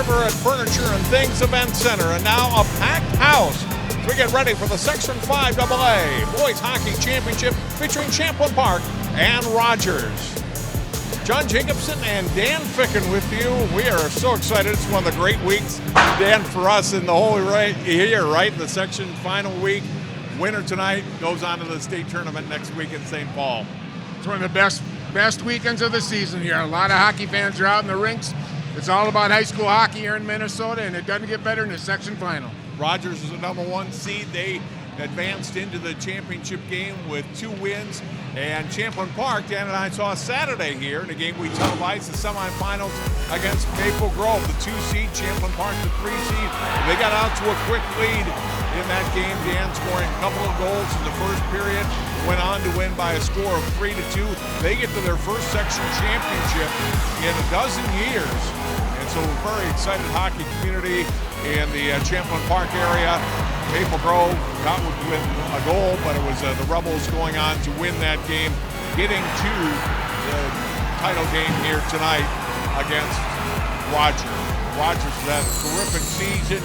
favorite furniture and things event center, and now a packed house as we get ready for the Section 5 AA Boys Hockey Championship featuring Champlin Park and Rogers. John Jacobson and Dan Ficken with you. We are so excited. It's one of the great weeks, Dan, for us in the whole year, right? The section final week. Winner tonight goes on to the state tournament next week in St. Paul. It's one of the best weekends of the season here. A lot of hockey fans are out in the rinks. It's all about high school hockey here in Minnesota, and it doesn't get better in the section final. Rogers is the number 1 seed. They advanced into the championship game with 2 wins. And Champlin Park, Dan and I saw Saturday here in a game we televised, the semifinals against Maple Grove, the 2 seed, Champlin Park, the 3 seed. They got out to a quick lead in that game, Dan, scoring a couple of goals in the first period, went on to win by a score of 3-2. They get to their first section championship in a dozen years. And so a very excited hockey community in the Champlin Park area. Maple Grove got within a goal, but it was the Rebels going on to win that game, getting to the title game here tonight against Rogers. Rogers has had a terrific season.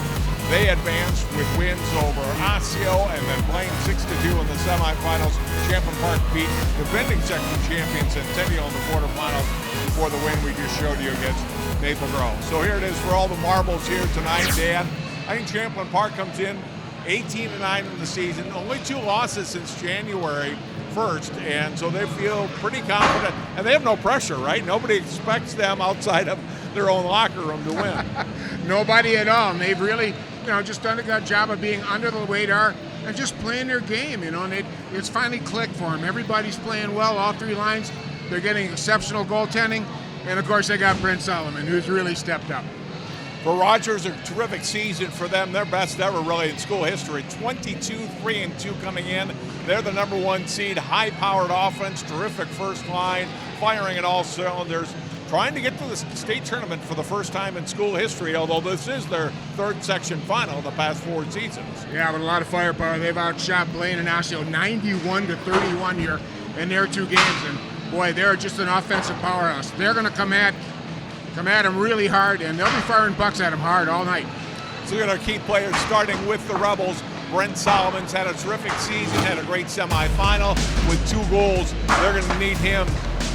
They advanced with wins over Osseo and then playing 6-2 in the semifinals. Champlin Park beat defending section champions Centennial in the quarterfinals before the win we just showed you against Maple Grove. So here it is for all the marbles here tonight, Dan. I think Champlin Park comes in 18-9 in the season, only 2 losses since January 1st, and so they feel pretty confident, and they have no pressure, right? Nobody expects them outside of their own locker room to win. Nobody at all, and they've really, just done a good job of being under the radar and just playing their game, and it's finally clicked for them. Everybody's playing well, all 3 lines. They're getting exceptional goaltending, and of course they got Brent Solomon, who's really stepped up. For Rogers, a terrific season for them, their best ever really in school history. 22-3-2 coming in. They're the number 1 seed, high-powered offense, terrific first line, firing at all cylinders, trying to get to the state tournament for the first time in school history, although this is their 3rd section final in the past 4 seasons. Yeah, with a lot of firepower. They've outshot Blaine and Osseo 91-31 here in their 2 games, and boy, they're just an offensive powerhouse. They're going to come at them really hard, and they'll be firing bucks at them hard all night. So we're going to keep players starting with the Rebels. Brent Solomon's had a terrific season, had a great semifinal with 2 goals. They're going to need him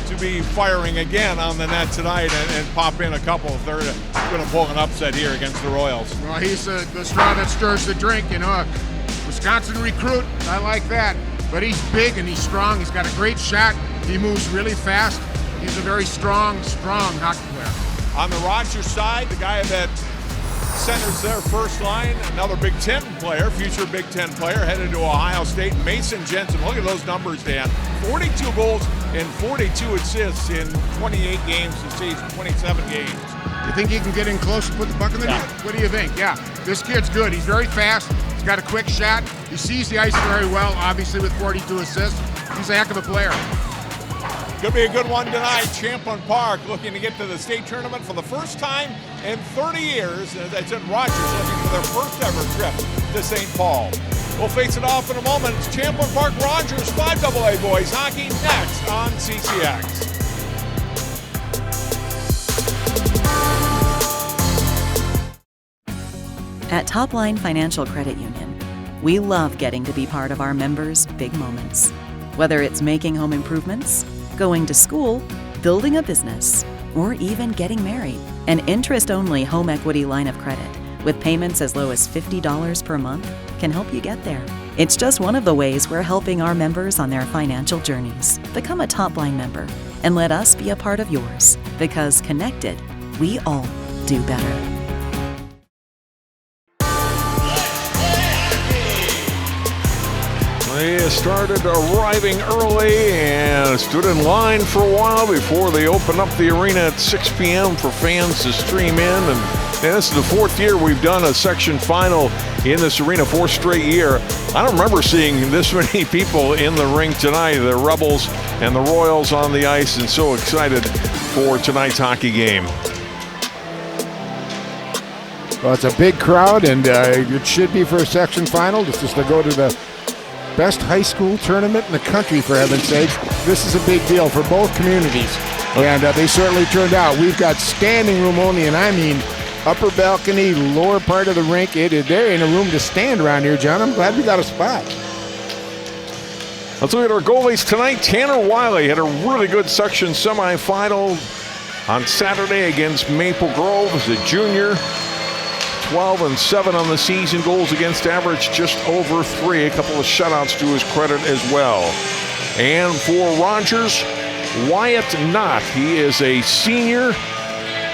to be firing again on the net tonight and pop in a couple if they're going to pull an upset here against the Royals. Well, he's the straw that stirs the drink, Wisconsin recruit, I like that. But he's big and he's strong. He's got a great shot. He moves really fast. He's a very strong hockey player. On the Rogers side, the guy that centers their first line, another Big Ten player, future Big Ten player, headed to Ohio State, Mason Jensen. Look at those numbers, Dan. 42 goals and 42 assists in 28 games this season, 27 games. You think he can get in close and put the puck in the net? What do you think? Yeah, this kid's good. He's very fast. He's got a quick shot. He sees the ice very well, obviously with 42 assists. He's a heck of a player. Could be a good one tonight. Champlin Park looking to get to the state tournament for the first time in 30 years. As I said, Rogers looking for their first ever trip to St. Paul. We'll face it off in a moment. It's Champlin Park Rogers 5 AA Boys Hockey next on CCX. At Topline Financial Credit Union, we love getting to be part of our members' big moments. Whether it's making home improvements, going to school, building a business, or even getting married. An interest-only home equity line of credit with payments as low as $50 per month can help you get there. It's just one of the ways we're helping our members on their financial journeys. Become a Topline member and let us be a part of yours, because connected, we all do better. They started arriving early and stood in line for a while before they opened up the arena at 6 p.m. for fans to stream in. And this is the 4th year we've done a section final in this arena, 4th straight year. I don't remember seeing this many people in the rink tonight. The Rebels and the Royals on the ice, and so excited for tonight's hockey game. Well, it's a big crowd, and it should be for a section final. This is to go to the best high school tournament in the country, for heaven's sakes. This is a big deal for both communities, and they certainly turned out. We've got standing room only, and I mean upper balcony, lower part of the rink. There ain't a room to stand around here, John. I'm glad we got a spot. Let's look at our goalies tonight. Tanner Wiley had a really good section semifinal on Saturday against Maple Grove as a junior. 12-7 on the season. Goals against average just over 3. A couple of shutouts to his credit as well. And for Rogers, Wyatt Knott. He is a senior.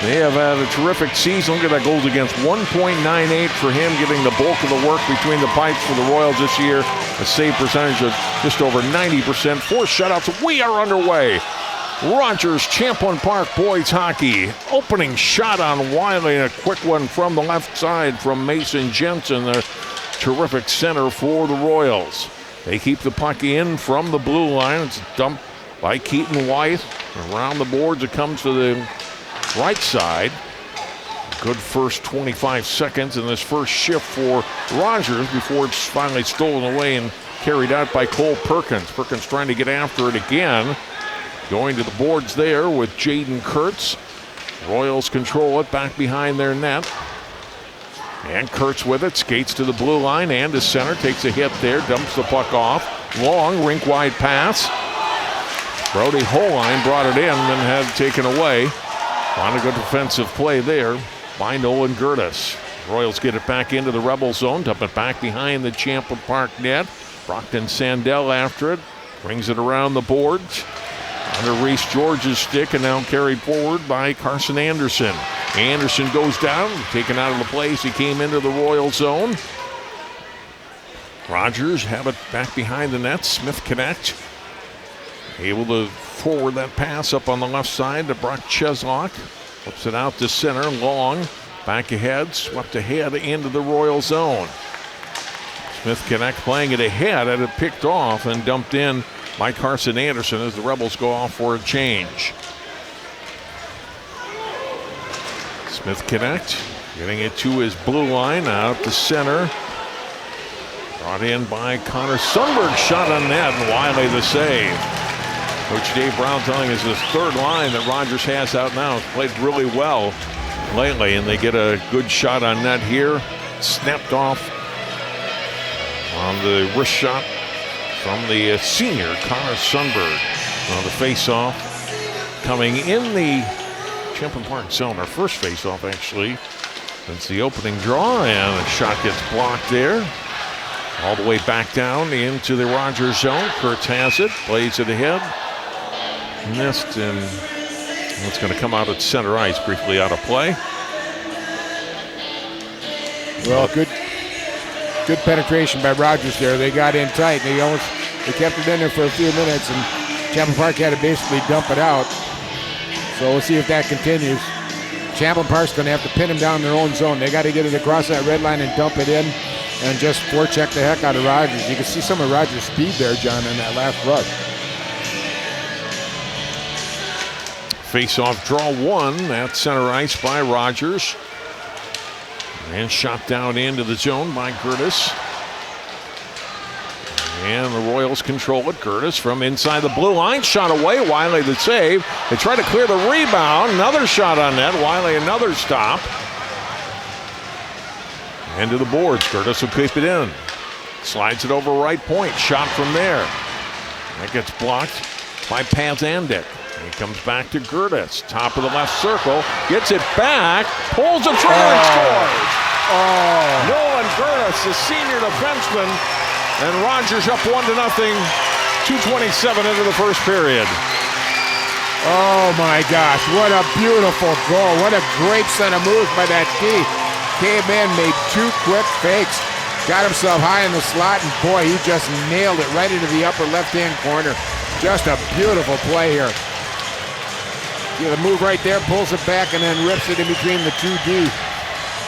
They have had a terrific season. Look at that, goals against 1.98 for him, getting the bulk of the work between the pipes for the Royals this year. A save percentage of just over 90%. 4 shutouts. We are underway. Rogers, Champlin Park boys hockey. Opening shot on Wiley, and a quick one from the left side from Mason Jensen, the terrific center for the Royals. They keep the puck in from the blue line. It's dumped by Keaton White. Around the boards, it comes to the right side. Good first 25 seconds in this first shift for Rogers before it's finally stolen away and carried out by Cole Perkins. Perkins trying to get after it again. Going to the boards there with Jaden Kurtz. Royals control it back behind their net. And Kurtz with it, skates to the blue line and to center, takes a hit there, dumps the puck off. Long rink-wide pass. Brody Holine brought it in and had it taken away. On a good defensive play there by Nolan Gertis. Royals get it back into the Rebel zone, dump it back behind the Champlin Park net. Brockton Sandell after it, brings it around the boards. Under Reese George's stick and now carried forward by Carson Anderson. Anderson goes down, taken out of the place. He came into the Royal zone. Rogers have it back behind the net. Smith connect. Able to forward that pass up on the left side to Brock Cheslock. Flips it out to center. Long. Back ahead. Swept ahead into the Royal zone. Smith connect playing it ahead. Had it picked off and dumped in by Carson Anderson as the Rebels go off for a change. Smith connect. Getting it to his blue line. Out to center. Brought in by Connor Sundberg. Shot on net. And Wiley the save. Coach Dave Brown telling us this third line that Rogers has out now has played really well lately, and they get a good shot on net here. Snapped off on the wrist shot from the senior Connor Sundberg. On the face-off coming in the Champlin Park zone. Our first face-off actually since the opening draw, and a shot gets blocked there. All the way back down into the Rogers zone. Kurtz has it, plays it ahead. Missed, and it's going to come out at center ice, briefly out of play. Well, good penetration by Rogers there. They got in tight. They kept it in there for a few minutes, and Champlin Park had to basically dump it out. So we'll see if that continues. Champlin Park's going to have to pin them down in their own zone. They got to get it across that red line and dump it in, and just forecheck the heck out of Rogers. You can see some of Rogers' speed there, John, in that last rush. Face-off draw one at center ice by Rogers. And shot down into the zone by Gertis. And the Royals control it. Gertis from inside the blue line. Shot away. Wiley the save. They try to clear the rebound. Another shot on net. Wiley another stop. Into the boards. Gertis will keep it in. Slides it over right point. Shot from there. That gets blocked by Pazandik. He comes back to Gertis. Top of the left circle. Gets it back. Pulls it through and scores. Nolan Gertis, the senior defenseman. And Rogers up 1-0. 2:27 into the first period. Oh my gosh, what a beautiful goal. What a great set of moves by that D. Came in, made 2 quick fakes. Got himself high in the slot, and boy, he just nailed it right into the upper left-hand corner. Just a beautiful play here. The move right there, pulls it back, and then rips it in between the 2D.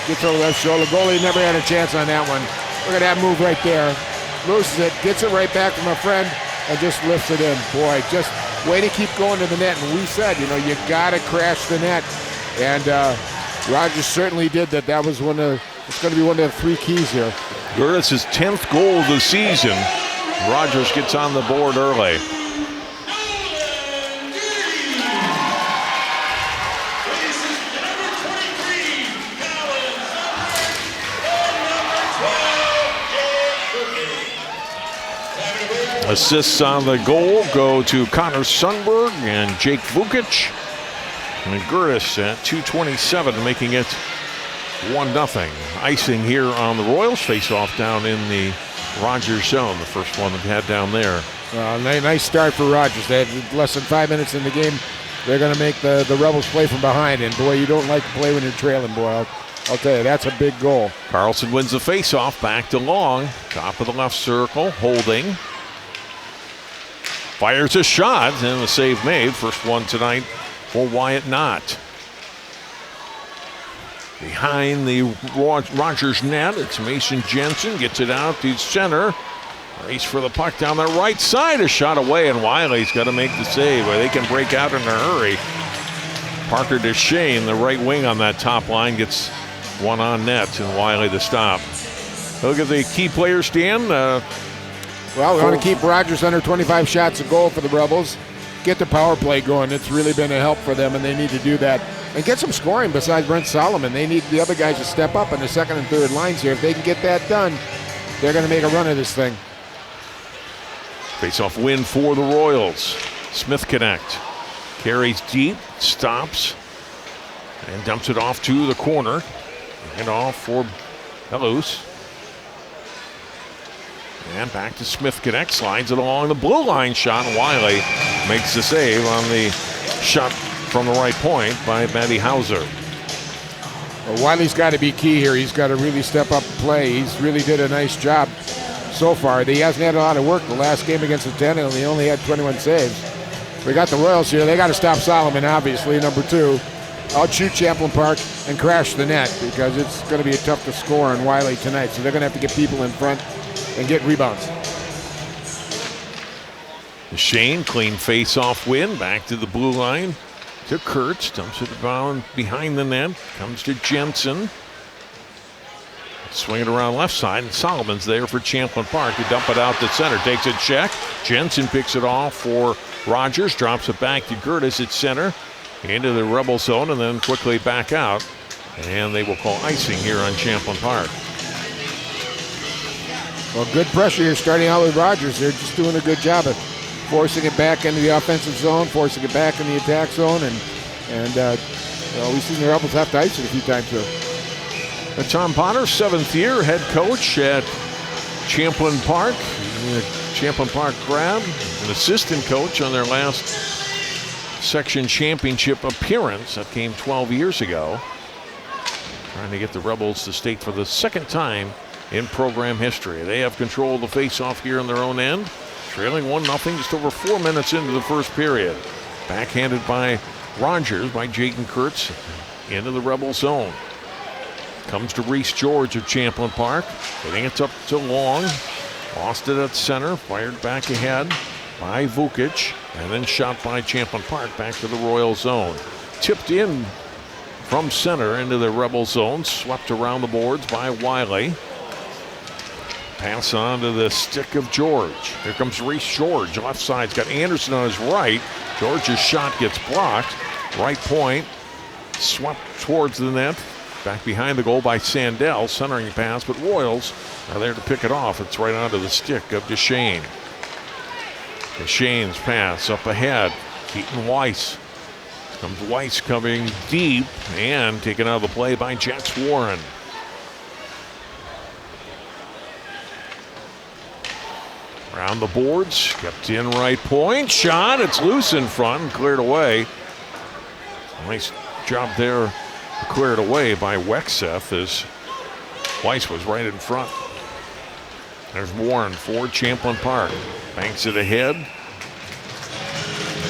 Gets over left shoulder. Goalie never had a chance on that one. Look at that move right there. Loses it, gets it right back from a friend, and just lifts it in. Boy, just way to keep going to the net. And we said, you got to crash the net. And Rogers certainly did that. That was it's going to be one of the 3 keys here. Gertis' 10th goal of the season. Rogers gets on the board early. Assists on the goal go to Connor Sundberg and Jake Vukic. And Gertis at 2:27, making it 1-0. Icing here on the Royals. Face-off down in the Rogers zone, the first one they've had down there. Nice start for Rogers. They had less than 5 minutes in the game. They're going to make the Rebels play from behind, and boy, you don't like to play when you're trailing, boy. I'll tell you, that's a big goal. Carlson wins the face-off, back to Long. Top of the left circle, holding. Fires a shot, and the save made. First one tonight for Wyatt Knott. Behind the Rogers net, it's Mason Jensen. Gets it out to center. Race for the puck down the right side. A shot away, and Wiley's got to make the save. They can break out in a hurry. Parker Duchesne, the right wing on that top line, gets one on net, and Wiley to stop. Look at the key players, Dan. Well, we want to keep Rogers under 25 shots a goal for the Rebels. Get the power play going. It's really been a help for them, and they need to do that. And get some scoring besides Brent Solomon. They need the other guys to step up in the second and third lines here. If they can get that done, they're going to make a run of this thing. Face-off win for the Royals. Smith connect. Carries deep, stops, and dumps it off to the corner. And off for Bellows. And back to Smith connect, slides it along the blue line shot. Wiley makes the save on the shot from the right point by Matty Hauser. Well, Wiley's got to be key here. He's got to really step up and play. He's really did a nice job so far. He hasn't had a lot of work the last game against the Tenniel. He only had 21 saves. We got the Royals here. They got to stop Solomon, obviously, number 2. Outshoot Champlin Park and crash the net because it's going to be tough to score on Wiley tonight. So they're going to have to get people in front and get rebounds. Shane, clean face-off win. Back to the blue line to Kurtz. Dumps it down behind the net. Comes to Jensen. Swing it around left side, and Solomon's there for Champlin Park to dump it out to center. Takes a check. Jensen picks it off for Rogers. Drops it back to Gertis at center. Into the Rebel zone, and then quickly back out. And they will call icing here on Champlin Park. Well, good pressure here starting out with Rogers. They're just doing a good job of forcing it back into the offensive zone, forcing it back in the attack zone, and we've seen the Rebels have to ice it a few times here. Tom Potter, 7th year head coach at Champlin Park. Champlin Park grad, an assistant coach on their last section championship appearance. That came 12 years ago. Trying to get the Rebels to state for the second time in program history. They have control of the face-off here on their own end. Trailing 1-0 just over 4 minutes into the first period. Backhanded by Rogers, by Jaden Kurtz, into the Rebel zone. Comes to Reese George of Champlin Park. Hitting it up to Long. Lost it at center. Fired back ahead by Vukic. And then shot by Champlin Park back to the Royal zone. Tipped in from center into the Rebel zone. Swept around the boards by Wiley. Pass on to the stick of George. Here comes Reese George. Left side's got Anderson on his right. George's shot gets blocked. Right point. Swept towards the net. Back behind the goal by Sandell. Centering pass, but Royals are there to pick it off. It's right onto the stick of Duchesne. Duchesne's pass up ahead. Keaton Weiss. Comes Weiss coming deep and taken out of the play by Jax Warren. Around the boards, kept in right point. Shot, it's loose in front and cleared away. Nice job there to clear it away by Wexeth as Weiss was right in front. There's Warren for Champlin Park. Banks it ahead.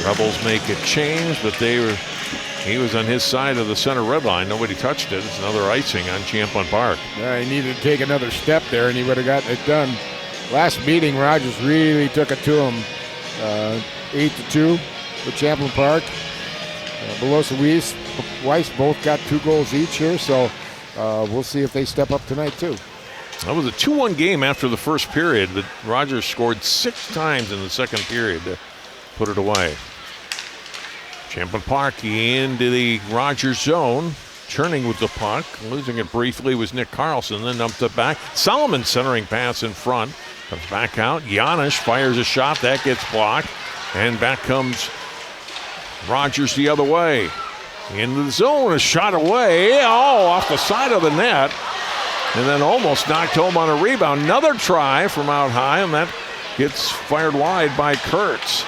Rebels make a change, but he was on his side of the center red line. Nobody touched it. It's another icing on Champlin Park. Yeah, he needed to take another step there, and he would have gotten it done. Last meeting, Rogers really took it to him. 8-2 for Champlin Park. Belosa Weiss both got 2 goals each here, so we'll see if they step up tonight too. That was a 2-1 game after the first period, but Rogers scored 6 times in the second period to put it away. Champlin Park into the Rogers zone. Churning with the puck, losing it briefly was Nick Carlson, then dumped it back. Solomon centering pass in front, comes back out. Giannis fires a shot, that gets blocked, and back comes Rogers the other way. Into the zone, a shot away, off the side of the net, and then almost knocked home on a rebound. Another try from out high, and that gets fired wide by Kurtz.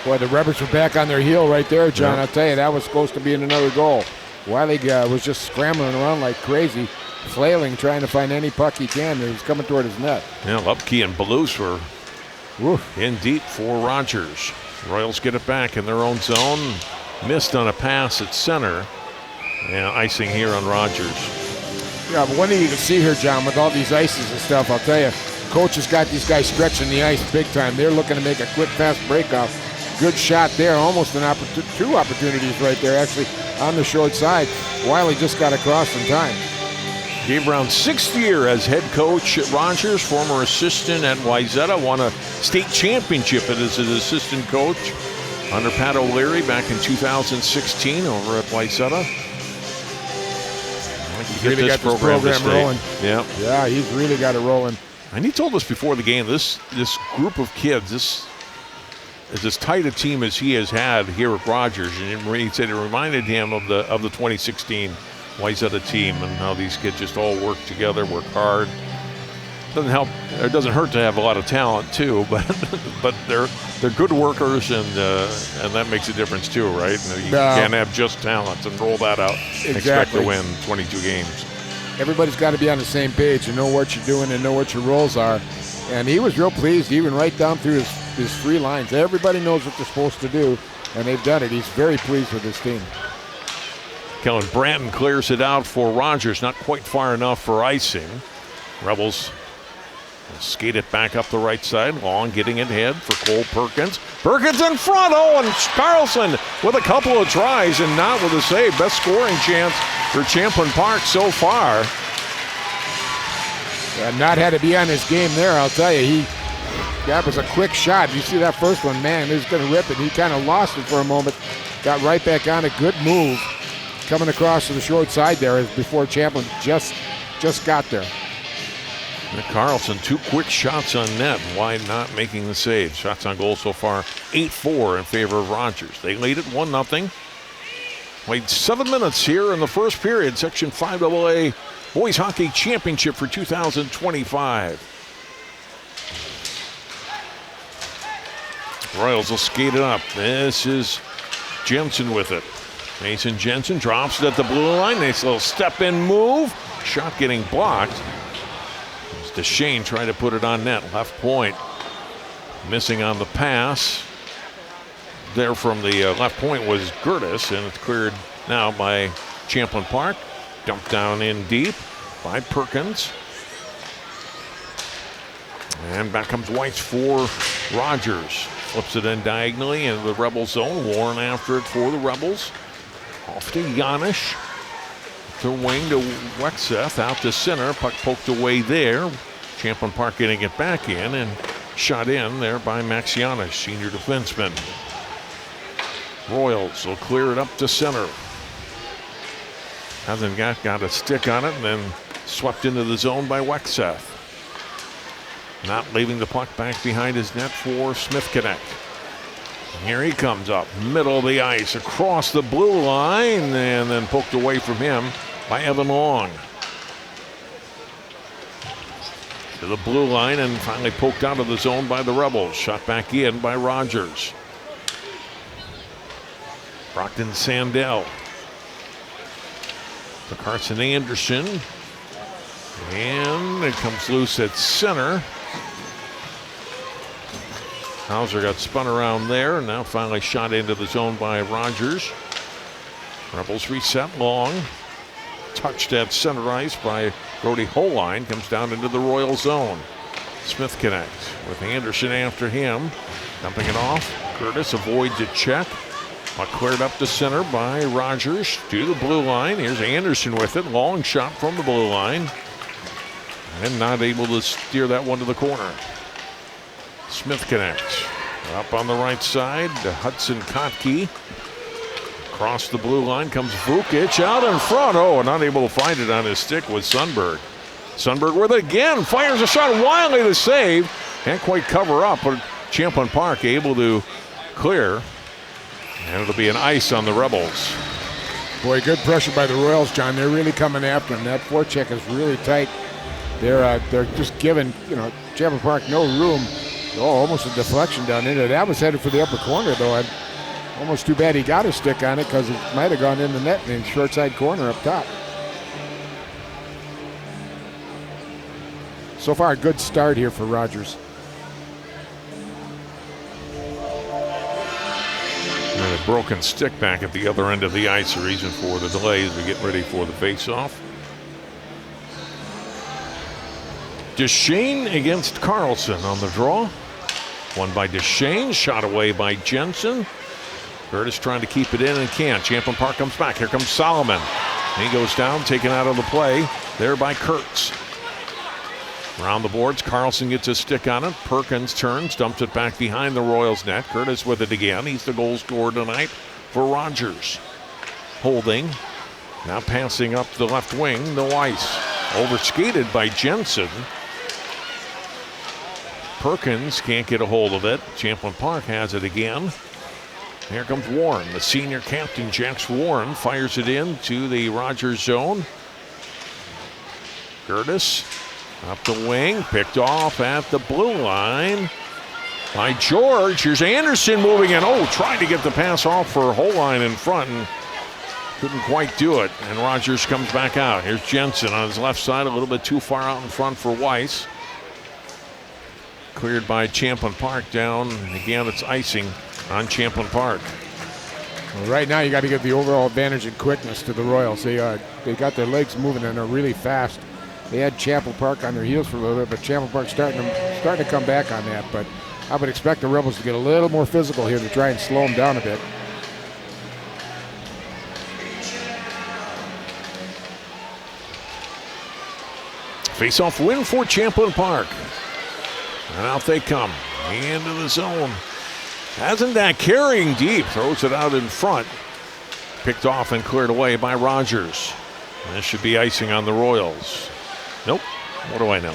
Boy, the Rebels were back on their heel right there, John. Yeah. I'll tell you, that was supposed to be in another goal. Wiley was just scrambling around like crazy, flailing, trying to find any puck he can. It was coming toward his net. Yeah, Lupke and Belouse were in deep for Rogers. Royals get it back in their own zone. Missed on a pass at center. Yeah, icing here on Rogers. Yeah, but one thing you can see here, John, with all these ices and stuff, I'll tell you, coach has got these guys stretching the ice big time. They're looking to make a quick, fast breakoff. Good shot there, almost two opportunities right there, actually, on the short side. Wiley just got across in time. Dave Brown's sixth year as head coach at Rogers, former assistant at Wayzata, won a state championship as an assistant coach under Pat O'Leary back in 2016 over at Wayzata. He's really got this program rolling. Yeah. Yeah, he's really got it rolling. And he told us before the game, this group of kids, this is as tight a team as he has had here at Rogers, and he said it reminded him of the 2016 Wayzata team and how these kids just all work together, work hard. It doesn't hurt to have a lot of talent too, but they're good workers, and that makes a difference too, right? You can't have just talent and roll that out. Exactly. Expect to win 22 games. Everybody's got to be on the same page and know what you're doing and know what your roles are. And he was real pleased, even right down through his three lines. Everybody knows what they're supposed to do, and they've done it. He's very pleased with his team. Kellen Branton clears it out for Rogers, not quite far enough for icing. Rebels skate it back up the right side. Long getting it ahead for Cole Perkins. Perkins in front. And Carlson with a couple of tries and not with a save. Best scoring chance for Champlin Park so far. Yeah, not had to be on his game there, I'll tell you. That was a quick shot. You see that first one, man, he was going to rip it. He kind of lost it for a moment. Got right back on a good move. Coming across to the short side there before Champlin just got there. Nick Carlson, two quick shots on net. Why not making the save? Shots on goal so far, 8-4 in favor of Rogers. They lead it 1-0. Played 7 minutes here in the first period. Section 5AA Boys Hockey Championship for 2025. Royals will skate it up. This is Jensen with it. Mason Jensen drops it at the blue line. Nice little step-in move. Shot getting blocked. DeShane trying to put it on net. Left point. Missing on the pass. There from the left point was Gertis, and it's cleared now by Champlin Park. Dumped down in deep by Perkins. And back comes Weitz for Rogers. Flips it in diagonally into the Rebel zone. Warren after it for the Rebels. Off to Giannis. To wing to Wexeth, out to center. Puck poked away there. Champlin Park getting it back in and shot in there by Max Giannis, senior defenseman. Royals will clear it up to center. Hasn't got a stick on it, and then swept into the zone by Wexeth. Not leaving the puck back behind his net for Smith Connect. Here he comes up, middle of the ice, across the blue line, and then poked away from him by Evan Long. To the blue line and finally poked out of the zone by the Rebels. Shot back in by Rogers. Brockton Sandell. To Carson Anderson. And it comes loose at center. Hauser got spun around there and now finally shot into the zone by Rogers. Rebels reset. Long. Touched at center ice by Brody Holine. Comes down into the Royal zone. Smith Connect with Anderson after him. Dumping it off. Curtis avoids a check. Puck cleared up to center by Rogers to the blue line. Here's Anderson with it. Long shot from the blue line. And not able to steer that one to the corner. Smith Connect. Up on the right side to Hudson Kotke. Across the blue line comes Vukic out in front. Oh, not able to find it on his stick with Sundberg. Sundberg with it again. Fires a shot. Wiley to save. Can't quite cover up, but Champlin Park able to clear. And it'll be an ice on the Rebels. Boy, good pressure by the Royals, John. They're really coming after him. That forecheck is really tight. They're just giving, Champlin Park no room. Oh, almost a deflection down into it. That was headed for the upper corner, though. Almost too bad he got a stick on it because it might have gone in the net in the short side corner up top. So far, a good start here for Rogers. And a broken stick back at the other end of the ice, the reason for the delay as we get ready for the face-off. Deschênes against Carlson on the draw. Won by Deschênes, shot away by Jensen. Curtis trying to keep it in and can't. Champlin Park comes back. Here comes Solomon. He goes down, taken out of the play there by Kurtz. Around the boards, Carlson gets a stick on it. Perkins turns, dumps it back behind the Royals net. Curtis with it again. He's the goal scorer tonight for Rogers. Holding. Now passing up the left wing to Weiss. Overskated by Jensen. Perkins can't get a hold of it. Champlin Park has it again. Here comes Warren. The senior captain, Jax Warren, fires it in to the Rogers zone. Curtis up the wing, picked off at the blue line by George. Here's Anderson moving in. Oh, trying to get the pass off for Holine in front and couldn't quite do it. And Rogers comes back out. Here's Jensen on his left side, a little bit too far out in front for Weiss. Cleared by Champlin Park down. Again, it's icing on Champlin Park. Well, right now, you got to give the overall advantage in quickness to the Royals. They got their legs moving and they're really fast. They had Champlin Park on their heels for a little bit, but Champlin Park starting to come back on that. But I would expect the Rebels to get a little more physical here to try and slow them down a bit. Face-off win for Champlin Park. And out they come into the zone. Hasn't that carrying deep, throws it out in front. Picked off and cleared away by Rogers. And this should be icing on the Royals. Nope, what do I know?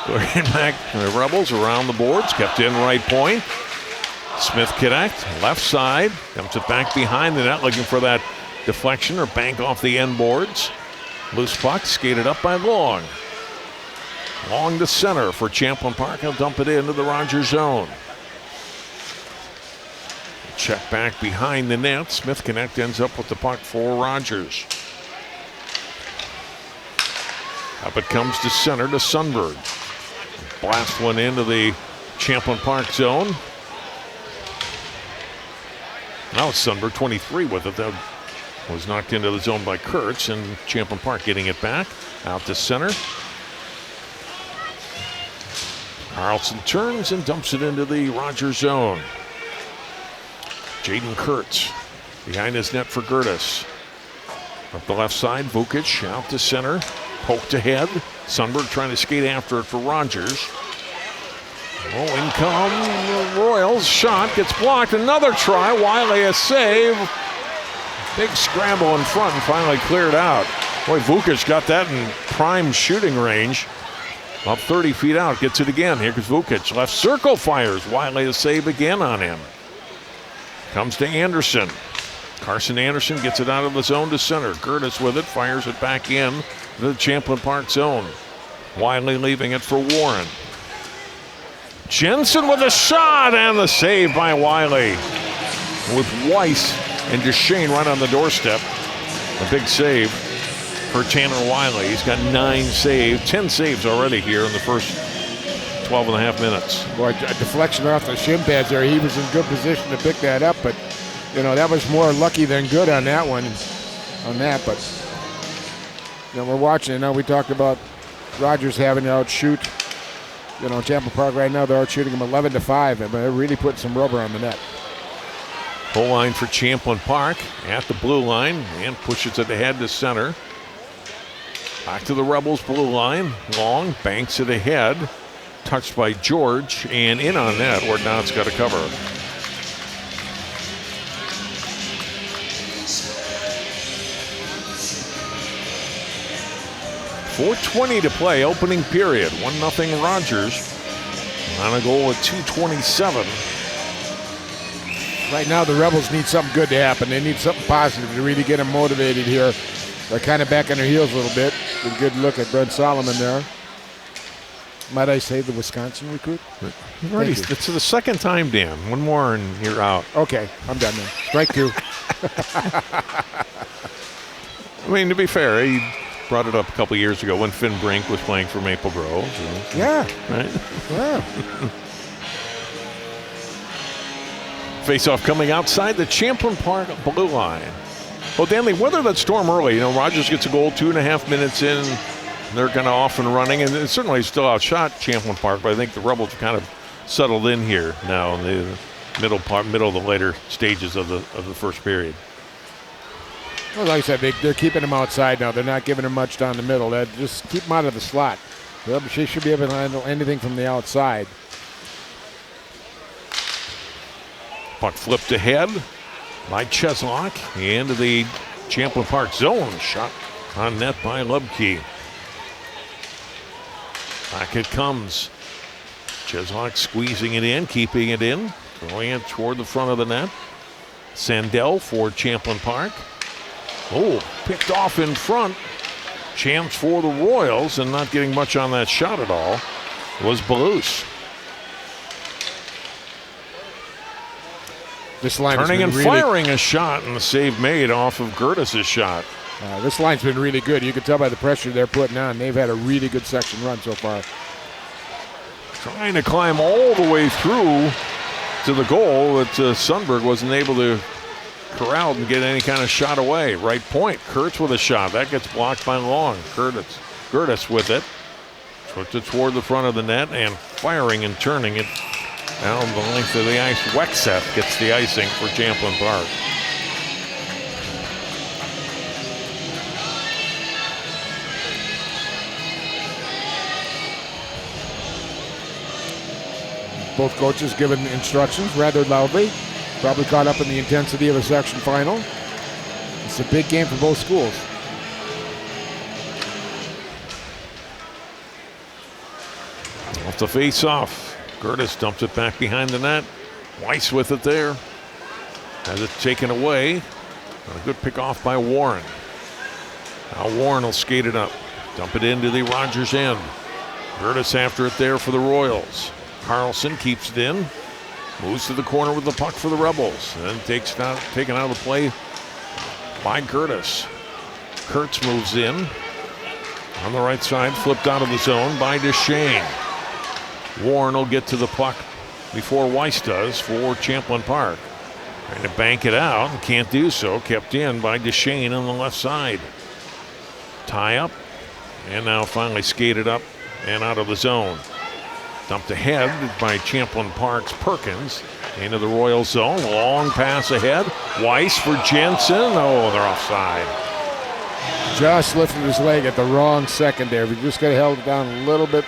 Going back, the Rebels around the boards, kept in right point. Smith connect, left side, dumps it back behind the net, looking for that deflection or bank off the end boards. Loose puck, skated up by Long. Long to center for Champlin Park. He'll dump it into the Rogers zone. Check back behind the net. Smith Connect ends up with the puck for Rogers. Up it comes to center to Sundberg. Blast one into the Champlin Park zone. Now it's Sundberg, 23 with it. That was knocked into the zone by Kurtz, and Champlin Park getting it back. Out to center. Carlson turns and dumps it into the Rogers zone. Jaden Kurtz behind his net for Gertis. Up the left side, Vukic out to center. Poked ahead. Sundberg trying to skate after it for Rogers. Oh, in come the Royals. Shot gets blocked. Another try. Wiley a save. Big scramble in front and finally cleared out. Boy, Vukic got that in prime shooting range. Up 30 feet out, gets it again. Here comes Vukic. Left circle fires. Wiley a save again on him. Comes to Anderson. Carson Anderson gets it out of the zone to center. Gertis with it, fires it back in to the Champlin Park zone. Wiley leaving it for Warren. Jensen with a shot and the save by Wiley. With Weiss and Deschênes right on the doorstep. A big save for Tanner Wiley. He's got 10 saves already here in the first 12 and a half minutes. Boy, a deflection off the shin pads there. He was in good position to pick that up, but that was more lucky than good on that one. But we're watching it now. We talked about Rogers having to outshoot. Champlin Park right now, they're out shooting him 11-5, and they're really putting some rubber on the net. Full line for Champlin Park at the blue line and pushes it ahead to center. Back to the Rebels blue line. Long banks it ahead. Touched by George and in on net. Ordonez got a cover. 4:20 to play, opening period. 1-0 Rogers on a goal at 2:27. Right now, the Rebels need something good to happen. They need something positive to really get them motivated here. They're kind of back on their heels a little bit. A good look at Brent Solomon there. Might I say the Wisconsin recruit? It's the second time, Dan. One more and you're out. Okay, I'm done now. Strike two. I mean, to be fair, he brought it up a couple years ago when Finn Brink was playing for Maple Grove. So, yeah. Right? Yeah. Face-off coming outside the Champlin Park blue line. Well, Dan, they weathered that storm early. You know, Rogers gets a goal 2.5 minutes in. They're kind of off and running, and it certainly still outshot Champlin Park, but I think the Rebels have kind of settled in here now in the middle of the later stages of the first period. Well, like I said, they're keeping them outside now. They're not giving them much down the middle. Just keep them out of the slot. She should be able to handle anything from the outside. Puck flipped ahead by Cheslock into the Champlin Park zone. Shot on net by Lubke. Back it comes. Cheslock squeezing it in, keeping it in, throwing it toward the front of the net. Sandell for Champlin Park. Oh, picked off in front. Chance for the Royals, and not getting much on that shot at all was Belouse. This line turning and firing a shot, and the save made off of Gertis' shot. This line's been really good. You can tell by the pressure they're putting on. They've had a really good section run so far. Trying to climb all the way through to the goal, but Sundberg wasn't able to corral and get any kind of shot away. Right point, Kurtz with a shot. That gets blocked by Long. Gertis with it. Puts it toward the front of the net and firing and turning it down the length of the ice. Wexeth gets the icing for Champlin Park. Both coaches given instructions rather loudly. Probably caught up in the intensity of a section final. It's a big game for both schools. Off the face-off. Gertis dumps it back behind the net. Weiss with it there. Has it taken away. A good pick off by Warren. Now Warren will skate it up. Dump it into the Rogers end. Gertis after it there for the Royals. Carlson keeps it in. Moves to the corner with the puck for the Rebels. And then taken out of the play by Gertis. Kurtz moves in. On the right side, flipped out of the zone by Deschênes. Warren will get to the puck before Weiss does for Champlin Park. Trying to bank it out and can't do so. Kept in by Deschênes on the left side. Tie up. And now finally skated up and out of the zone. Dumped ahead by Champlin Park's Perkins into the Royal zone. Long pass ahead. Weiss for Jensen. Oh, they're offside. Just lifted his leg at the wrong second there. If you just could have held it down a little bit,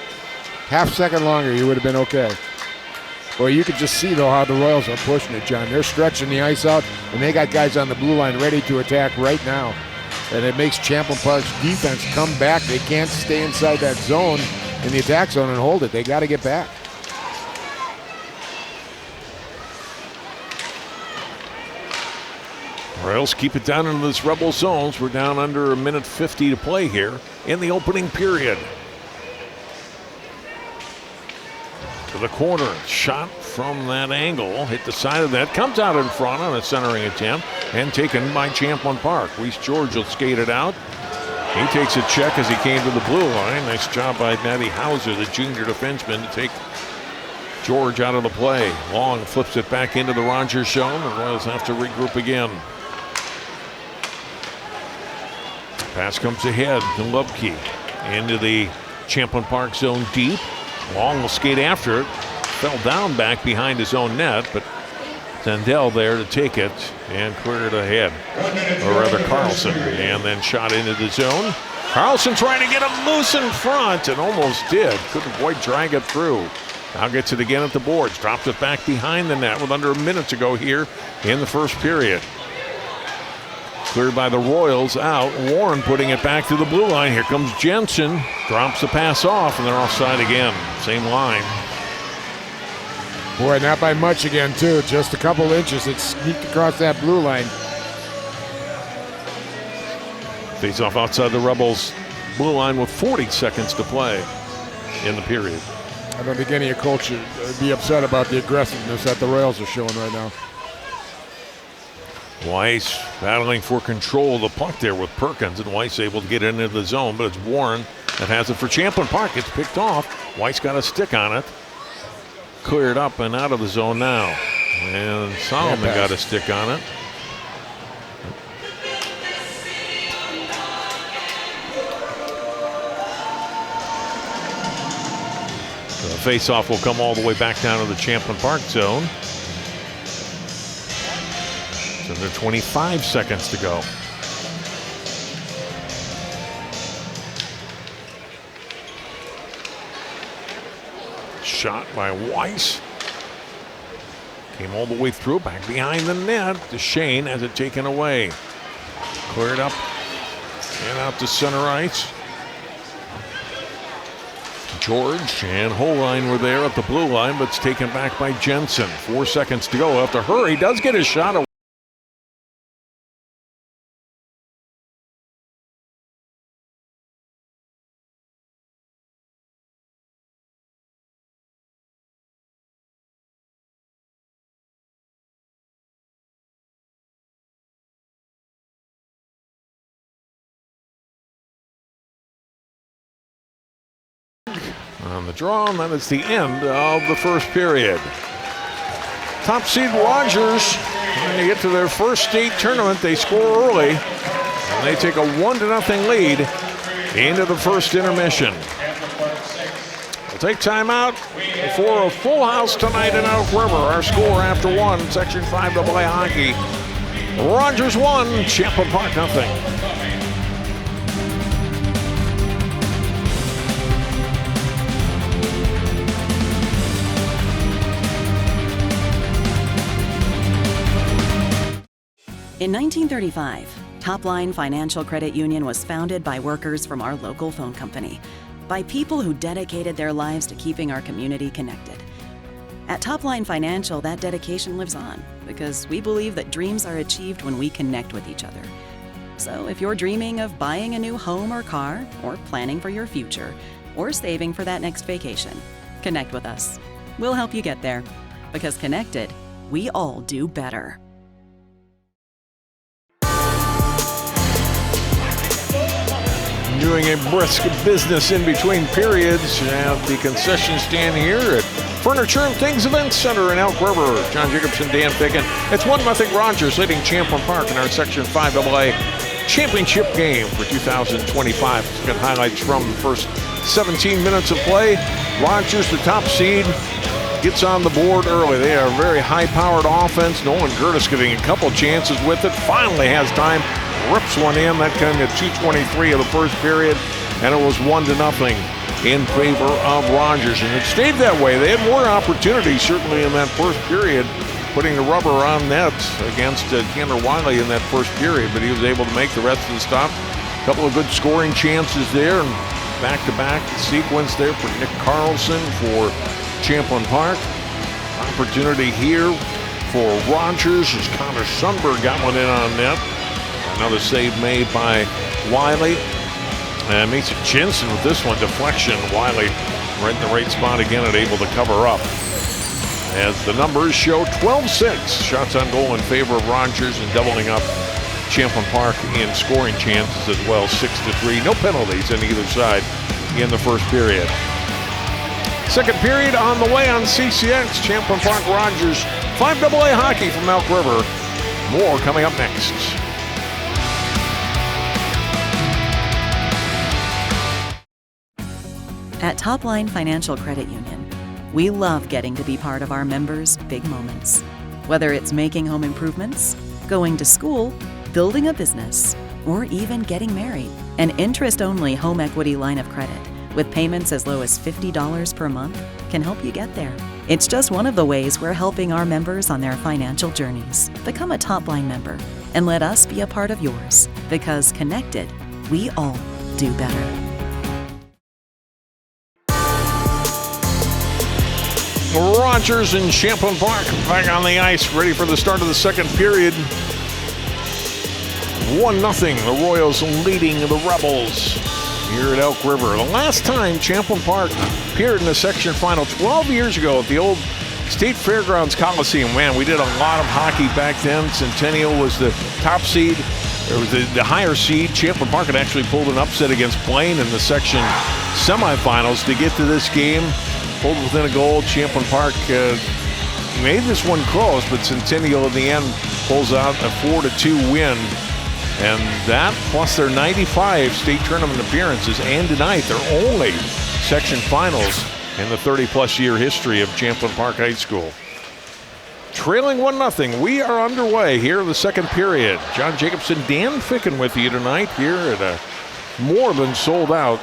half second longer, you would have been okay. Well, you could just see, though, how the Royals are pushing it, John. They're stretching the ice out, and they got guys on the blue line ready to attack right now. And it makes Champlin Park's defense come back. They can't stay inside that zone, in the attack zone, and hold it. They got to get back. Royals keep it down into this Rebel zones. We're down under 1:50 to play here in the opening period. To the corner, shot from that angle, hit the side of that, comes out in front on a centering attempt, and taken by Champlin Park. Reese George will skate it out. He takes a check as he came to the blue line. Nice job by Matty Hauser, the junior defenseman, to take George out of the play. Long flips it back into the Rogers zone. The Royals have to regroup again. Pass comes ahead to Lubke into the Champlin Park zone deep. Long will skate after it. Fell down back behind his own net, but Sandell there to take it and clear it ahead. Or rather Carlson. And then shot into the zone. Carlson trying to get him loose in front and almost did. Couldn't quite drag it through. Now gets it again at the boards. Drops it back behind the net with under a minute to go here in the first period. Cleared by the Royals, out. Warren putting it back to the blue line. Here comes Jensen. Drops the pass off, and they're offside again. Same line. Boy, not by much again, too. Just a couple inches. It sneaked across that blue line. Face off outside the Rebels' blue line with 40 seconds to play in the period. I don't think any coach should be upset about the aggressiveness that the Royals are showing right now. Weiss battling for control of the puck there with Perkins, and Weiss able to get into the zone, but it's Warren that has it for Champlin Park. It's picked off. Weiss got a stick on it. Cleared up and out of the zone now. And Solomon got a stick on it. The face-off will come all the way back down to the Champlin Park zone. So there are 25 seconds to go. Shot by Weiss. Came all the way through, back behind the net. DeShane has it taken away. Cleared up and out to center ice. George and Holine were there at the blue line, but it's taken back by Jensen. 4 seconds to go. Have to hurry. Does get a shot away. On the draw, and that is the end of the first period. Top seed Rogers, when they get to their first state tournament, they score early, and they take a 1-0 lead into the first intermission. We'll take timeout for a full house tonight in Elk River. Our score after one, Section 5 AA hockey. Rogers 1, Champlin Park 0. In 1935, Topline Financial Credit Union was founded by workers from our local phone company, by people who dedicated their lives to keeping our community connected. At Topline Financial, that dedication lives on because we believe that dreams are achieved when we connect with each other. So if you're dreaming of buying a new home or car, or planning for your future, or saving for that next vacation, connect with us. We'll help you get there, because connected, we all do better. Doing a brisk business in between periods at the concession stand here at Furniture and Things Event Center in Elk River. John Jacobson, Dan Picken. It's 1-0 Rogers leading Champlin Park in our Section 5 AA championship game for 2025. Let's get highlights from the first 17 minutes of play. Rogers, the top seed, gets on the board early. They are a very high-powered offense. Nolan Curtis getting a couple chances with it. Finally has time. Rips one in. That came at 2:23 of the first period, and it was 1-0 in favor of Rogers. And it stayed that way. They had more opportunities, certainly, in that first period, putting the rubber on net against Tanner Wiley in that first period, but he was able to make the rest of the stop. A couple of good scoring chances there, and back-to-back sequence there for Nick Carlson for Champlin Park. Opportunity here for Rogers as Connor Sundberg got one in on net. Another save made by Wiley. And Mason Jensen with this one, deflection. Wiley right in the right spot again and able to cover up. As the numbers show, 12-6 shots on goal in favor of Rogers and doubling up Champlin Park in scoring chances as well, 6-3. No penalties on either side in the first period. Second period on the way on CCX. Champlin Park Rogers, 5 AA hockey from Elk River. More coming up next. At Topline Financial Credit Union, we love getting to be part of our members' big moments. Whether it's making home improvements, going to school, building a business, or even getting married. An interest-only home equity line of credit with payments as low as $50 per month can help you get there. It's just one of the ways we're helping our members on their financial journeys. Become a Topline member and let us be a part of yours, because connected, we all do better. Rogers and Champlin Park back on the ice, ready for the start of the second period. 1-0, the Royals leading the Rebels here at Elk River. The last time Champlin Park appeared in the section final 12 years ago at the old State Fairgrounds Coliseum. Man, we did a lot of hockey back then. Centennial was the top seed. It was the higher seed. Champlin Park had actually pulled an upset against Blaine in the section semifinals to get to this game. Pulled within a goal. Champlin Park made this one close, but Centennial in the end pulls out a 4-2 win. And that, plus their 95 state tournament appearances, and tonight their only section finals in the 30-plus year history of Champlin Park High School. Trailing 1-0, we are underway here in the second period. John Jacobson, Dan Ficken with you tonight here at a more than sold out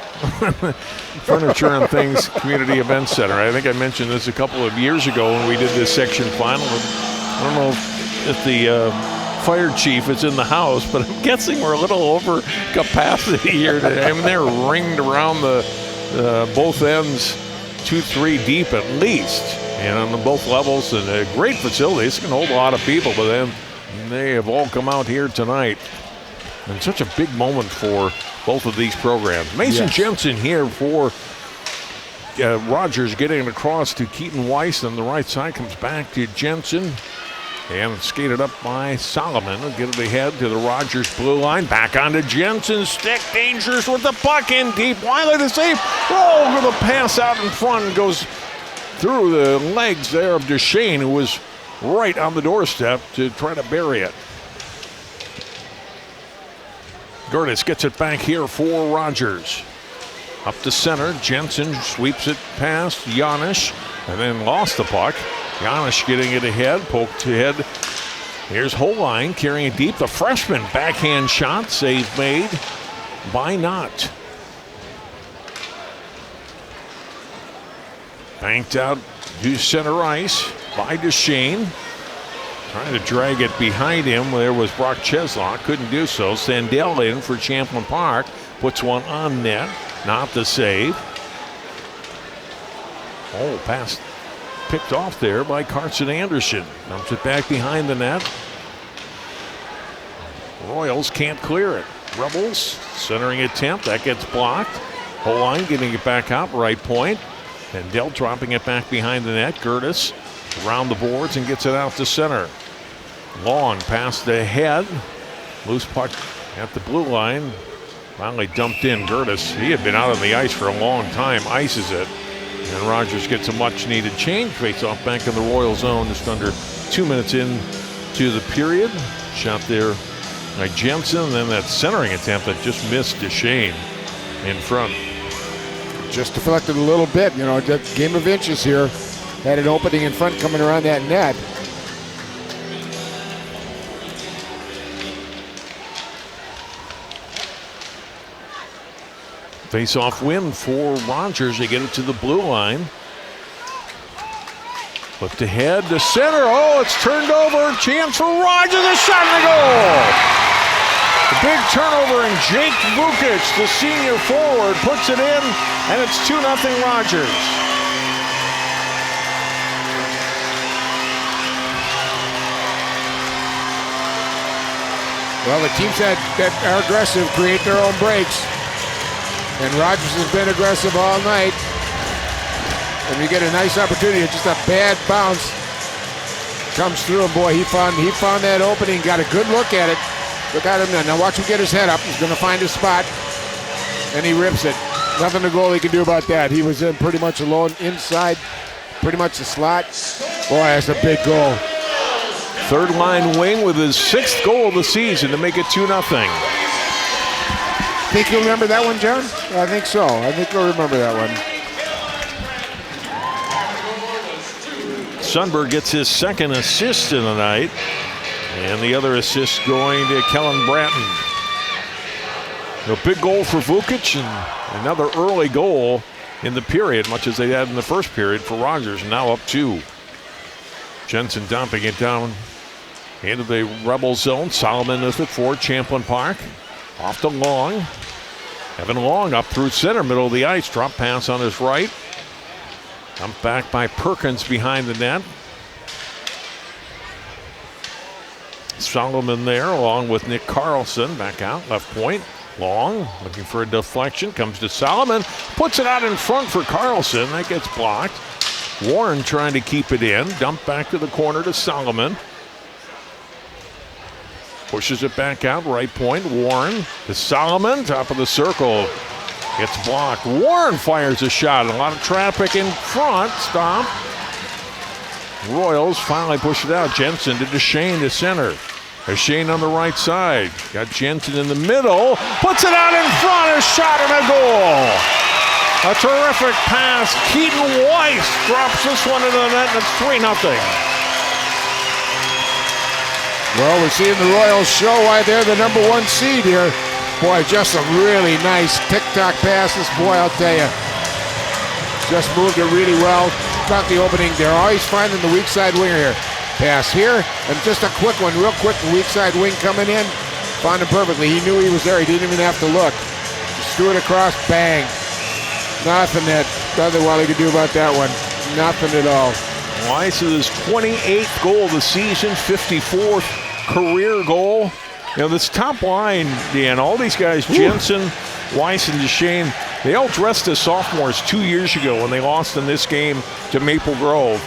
Furniture and Things Community Event Center. I think I mentioned this a couple of years ago when we did this section final. I don't know if the fire chief is in the house, but I'm guessing we're a little over capacity here today. I mean, they're ringed around the both ends, 2-3 deep at least, and on both levels, and a great facility. This can hold a lot of people, but then they have all come out here tonight. And such a big moment for both of these programs. Mason Jensen here for Rogers, getting it across to Keaton Weiss on the right side. Comes back to Jensen. And skated up by Solomon. Will get it ahead to the Rogers blue line. Back onto Jensen. Stick dangerous with the puck in deep. Wiley the save. Oh, with a pass out in front. Goes through the legs there of Duchesne, who was right on the doorstep to try to bury it. Gertis gets it back here for Rogers. Up to center. Jensen sweeps it past Janisch and then lost the puck. Janisch getting it ahead, poked ahead. Here's Holine carrying it deep. The freshman backhand shot, save made by Knott. Banked out to center ice by Duchesne. Trying to drag it behind him. There was Brock Cheslock, couldn't do so. Sandell in for Champlin Park, puts one on net, not the save. Oh, pass picked off there by Carson Anderson. Dumps it back behind the net. Royals can't clear it. Rebels centering attempt, that gets blocked. Holine getting it back out, right point. And Dell dropping it back behind the net. Gertis around the boards and gets it out to center. Long past the head. Loose puck at the blue line. Finally dumped in. Gertis, he had been out on the ice for a long time, ices it. And Rogers gets a much-needed change. Face-off back in the Royal zone just under 2 minutes in to the period. Shot there by Jensen, and then that centering attempt that just missed Duchesne in front. Just deflected a little bit, you know, game of inches here. Had an opening in front coming around that net. Face-off win for Rogers. They get it to the blue line. Flipped ahead to center. Oh, it's turned over. Chance for Rogers. A shot in the goal. The big turnover, and Jake Vukic, the senior forward, puts it in, and it's 2-0 Rogers. Well, the teams that are aggressive create their own breaks. And Rogers has been aggressive all night. And you get a nice opportunity, just a bad bounce comes through, and boy, he found that opening, got a good look at it. Look at him now. Now watch him get his head up. He's going to find a spot, and he rips it. Nothing the goalie can do about that. He was in pretty much alone inside, pretty much the slot. Boy, that's a big goal. Third line wing with his 6th goal of the season to make it 2-0. Think you'll remember that one, John? I think so. I think you'll remember that one. Sundberg gets his 2nd assist in the night, and the other assist going to Kellen Bratton. A big goal for Vukic, and another early goal in the period, much as they had in the first period for Rogers, now up 2. Jensen dumping it down Into the Rebel zone. Solomon with it for Champlin Park. Off to Long. Evan Long up through center, middle of the ice. Drop pass on his right. Dumped back by Perkins behind the net. Solomon there along with Nick Carlson. Back out, left point. Long looking for a deflection. Comes to Solomon. Puts it out in front for Carlson. That gets blocked. Warren trying to keep it in. Dumped back to the corner to Solomon. Pushes it back out, right point. Warren to Solomon, top of the circle. Gets blocked. Warren fires a shot. A lot of traffic in front. Stop. Royals finally push it out. Jensen to Duchesne to center. Duchesne on the right side. Got Jensen in the middle. Puts it out in front. A shot and a goal. A terrific pass. Keaton Weiss drops this one into the net, and it's 3-0. Well, we're seeing the Royals show why they're the number 1 seed here. Boy, just some really nice tic-tac passes. Boy, I'll tell you. Just moved it really well. Got the opening. They're always finding the weak side winger here. Pass here, and just a quick one, real quick. The weak side wing coming in. Found him perfectly. He knew he was there. He didn't even have to look. Just threw it across, bang. Nothing he could do about that one. Nothing at all. Weiss is his 28th goal of the season, 54th career goal. You know, this top line, Dan, all these guys, Jensen, Weiss, and Duchesne, they all dressed as sophomores 2 years ago when they lost in this game to Maple Grove.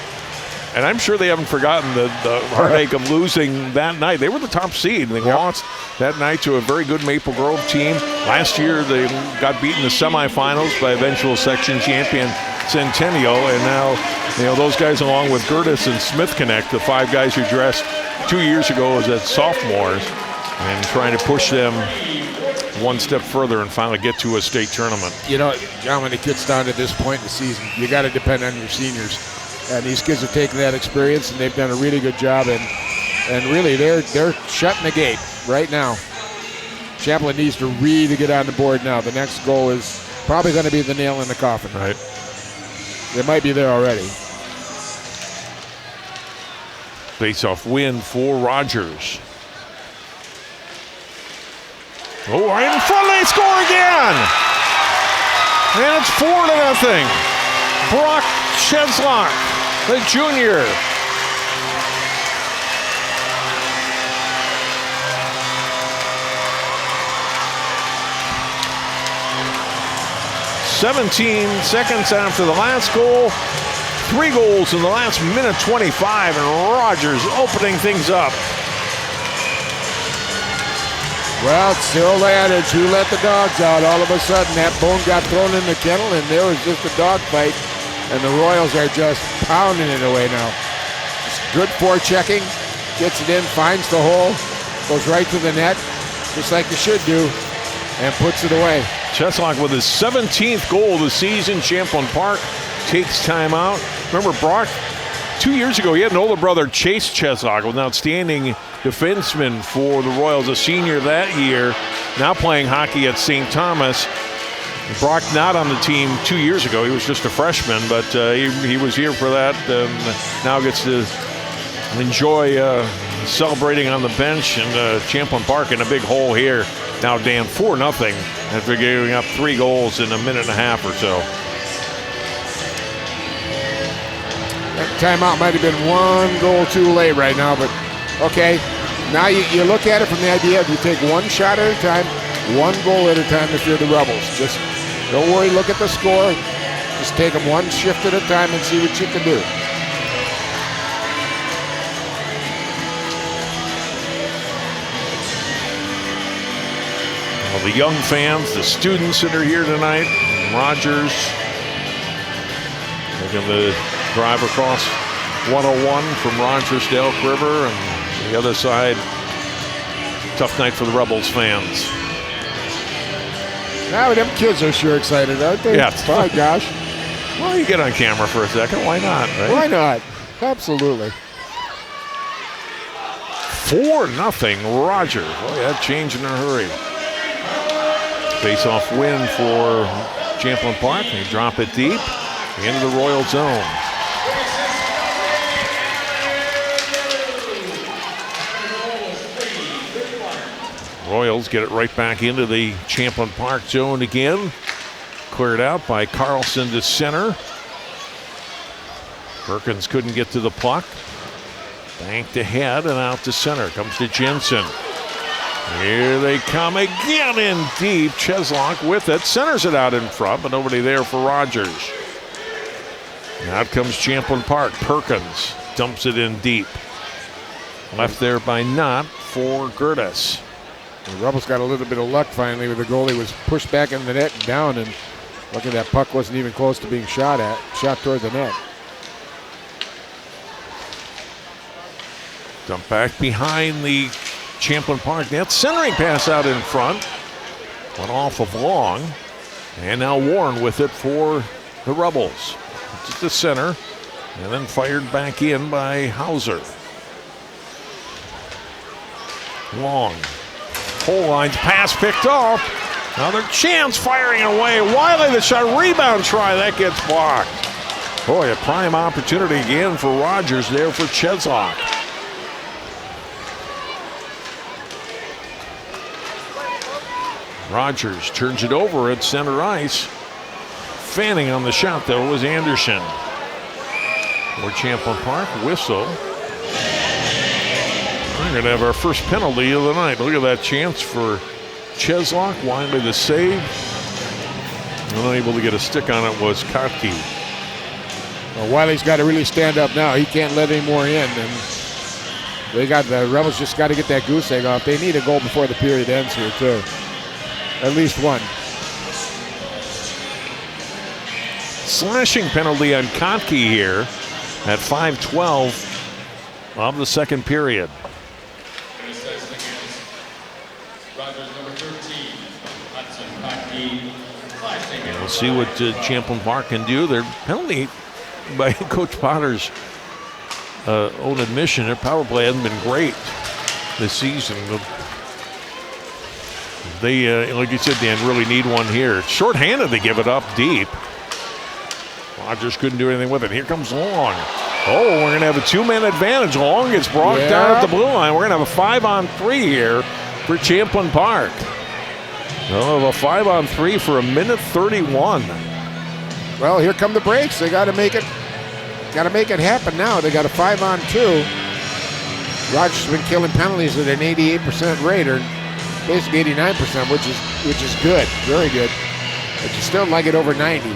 And I'm sure they haven't forgotten the heartache of losing that night. They were the top seed. They lost that night to a very good Maple Grove team. Last year, they got beaten in the semifinals by eventual section champion Centennial. And now, you know, those guys along with Gertis and Smith Connect, the 5 guys who dressed 2 years ago as sophomores, and trying to push them one step further and finally get to a state tournament. You know, John, when it gets down to this point in the season, you got to depend on your seniors. And these kids have taken that experience, and they've done a really good job. And really, they're shutting the gate right now. Champlin needs to really get on the board now. The next goal is probably going to be the nail in the coffin. Right. They might be there already. Face-off win for Rogers. Oh, right in front, they score again! And it's 4-0. Brock Cheslock, the junior. "17 seconds after the last goal, 3 goals in the last minute 25, and Rogers opening things up. Well, it's the old adage, who let the dogs out? All of a sudden, that bone got thrown in the kennel, and there was just a dog fight, and the Royals are just pounding it away now. Just good forechecking, gets it in, finds the hole, goes right to the net, just like you should do, and puts it away. Cheslock with his 17th goal of the season. Champlin Park takes timeout. Remember, Brock, 2 years ago, he had an older brother, Chase Cheslock, was an outstanding defenseman for the Royals, a senior that year, now playing hockey at St. Thomas. Brock not on the team 2 years ago. He was just a freshman, but he was here for that, and now gets to enjoy celebrating on the bench. And Champlin Park in a big hole here. Now, Dan, 4-0 after giving up 3 goals in a minute and a half or so. That timeout might have been 1 goal too late right now, but okay. Now you look at it from the idea of you take 1 shot at a time, 1 goal at a time if you're the Rebels. Just don't worry, look at the score. Just take them 1 shift at a time and see what you can do. Well, the young fans, the students that are here tonight, Rogers making the drive across 101 from Rogersdale River, and the other side, tough night for the Rebels fans. Now them kids are sure excited, aren't they? Yeah. My gosh. Well, you get on camera for a second. Why not, right? Why not? Absolutely. 4-0 Rogers. Boy, that changed in a hurry. Face-off win for Champlin Park. They drop it deep into the Royal zone. Royals get it right back into the Champlin Park zone again. Cleared out by Carlson to center. Perkins couldn't get to the puck. Banked ahead and out to center. Comes to Jensen. Here they come again in deep. Cheslak with it. Centers it out in front, but nobody there for Rogers. And out comes Champlin Park. Perkins dumps it in deep. Left there by Knott for Gertis. The Rebels got a little bit of luck finally, where the goalie was pushed back in the net and down, and look at that puck wasn't even close to being shot toward the net. Dump back behind the Champlin Park net. Centering pass out in front. Went off of Long. And now Warren with it for the Rebels. To the center. And then fired back in by Hauser. Long. Pole lines pass picked off. Another chance firing away. Wiley the shot. Rebound try. That gets blocked. Boy, a prime opportunity again for Rogers there for Cheslak. Rogers turns it over at center ice. Fanning on the shot, though, was Anderson. For Champlin Park, whistle. We're going to have our first penalty of the night. Look at that chance for Cheslak. Wiley the save. Unable to get a stick on it was Kotke. Well, Wiley's got to really stand up now. He can't let any more in. And the Rebels just got to get that goose egg off. They need a goal before the period ends here, too. At least one. Slashing penalty on Kotke here at 5:12 of the second period. We'll see what Champlin Park can do. Their penalty, by Coach Potter's own admission, their power play hasn't been great this season. They, like you said, Dan, really need one here. Short-handed, they give it up deep. Rogers couldn't do anything with it. Here comes Long. Oh, we're going to have a two-man advantage. Long gets brought down at the blue line. We're going to have a 5-on-3 here for Champlin Park. They'll have a 5-on-3 for 1:31. Well, here come the breaks. They got to make it happen now. They got a 5-on-2. Rogers has been killing penalties at an 88% rate, or basically 89%, which is good, very good. But you still like it over 90.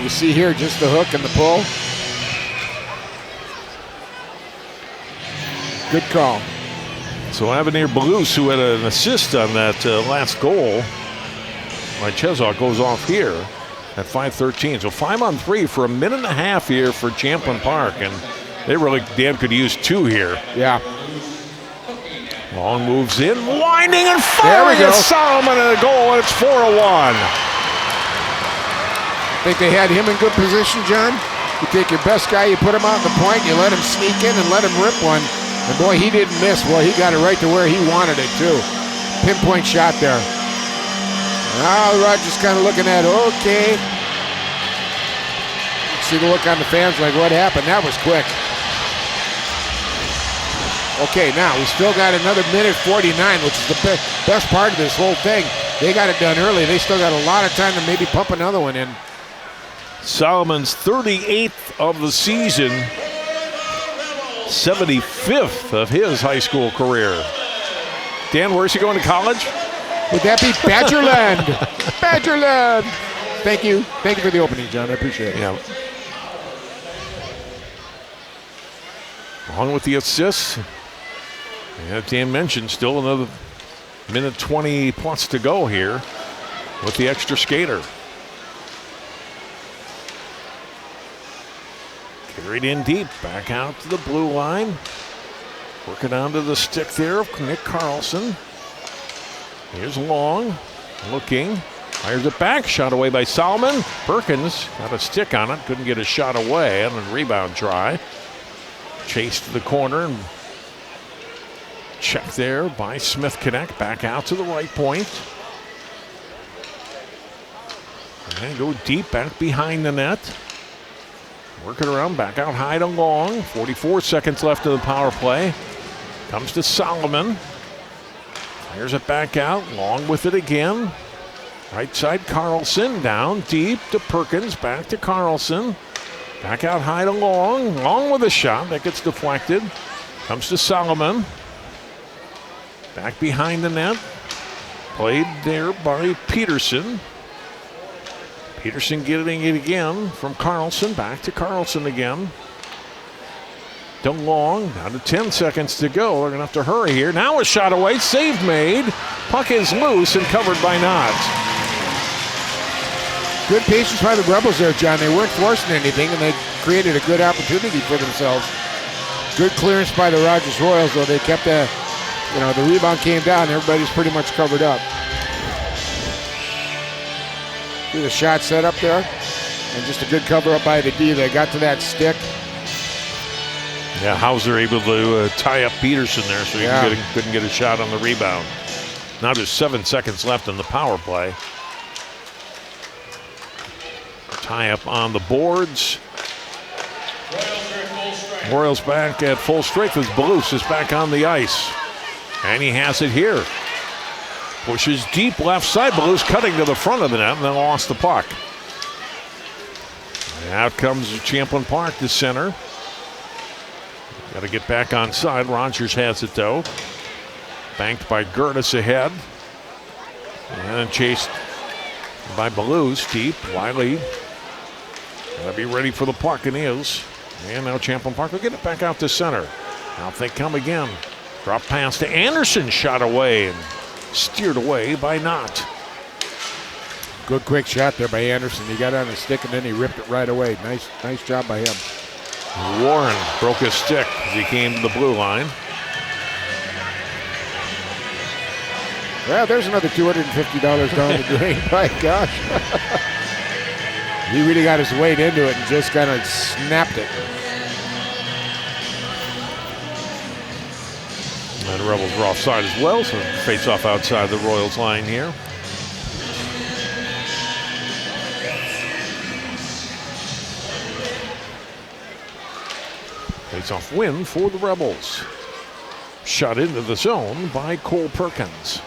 You see here just the hook and the pull. Good call. So Avenir Blues, who had an assist on that last goal by Cheslak, goes off here at 5:13. So 5-on-3 for 1.5 minutes here for Champlin Park, and they really damn could use two here. Yeah. Long moves in, winding and firing at Solomon, and a goal, and it's 4-1. I think they had him in good position, John. You take your best guy, you put him out in the point, you let him sneak in and let him rip one. And boy, he didn't miss. Well, he got it right to where he wanted it, too. Pinpoint shot there. Now Rogers kind of looking at, okay. See the look on the fans like, what happened? That was quick. Okay, now we still got another 1:49, which is the best part of this whole thing. They got it done early. They still got a lot of time to maybe pump another one in. Solomon's 38th of the season, 75th of his high school career. Dan, where's he going to college? Would that be Badgerland? Badgerland! Thank you. Thank you for the opening, John. I appreciate it. Yeah. On with the assists. As Dan mentioned, still another 1:20 plus to go here with the extra skater. Carried in deep, back out to the blue line. Working onto the stick there of Nick Carlson. Here's Long, looking, fires it back, shot away by Solomon. Perkins got a stick on it, couldn't get a shot away, and a rebound try. Chased to the corner, and checked there by Smith Connect, back out to the right point. And go deep back behind the net. Working around, back out high to Long. 44 seconds left of the power play. Comes to Solomon. Fires it back out. Long with it again. Right side, Carlson. Down deep to Perkins. Back to Carlson. Back out high to Long. Long with a shot. That gets deflected. Comes to Solomon. Back behind the net. Played there by Peterson. Peterson getting it again from Carlson. Back to Carlson again. To Long. Down to 10 seconds to go. They're going to have to hurry here. Now a shot away. Save made. Puck is loose and covered by Knott. Good patience by the Rebels there, John. They weren't forcing anything, and they created a good opportunity for themselves. Good clearance by the Rogers Royals, though. They kept the rebound came down. Everybody's pretty much covered up. See the shot set up there, and just a good cover up by the D. They got to that stick. Yeah, Hauser able to tie up Peterson there, so he couldn't get a shot on the rebound. Now there's 7 seconds left in the power play. Tie up on the boards. Royals back at full strength as Balous is back on the ice. And he has it here. Pushes deep left side. Balous cutting to the front of the net and then lost the puck. And out comes Champlin Park to center. Got to get back on side. Rogers has it though. Banked by Gertis ahead. And then chased by Balous deep. Wiley gotta be ready for the puck, and is. And now Champlin Park will get it back out to center. Out they come again. Drop pass to Anderson. Shot away and steered away by Knott. Good quick shot there by Anderson. He got on his stick and then he ripped it right away. Nice job by him. Warren broke his stick as he came to the blue line. Well, there's another $250 down the drain. My gosh. He really got his weight into it and just kind of snapped it. And the Rebels are offside as well, so face off outside the Royals line here. Face-off win for the Rebels. Shot into the zone by Cole Perkins.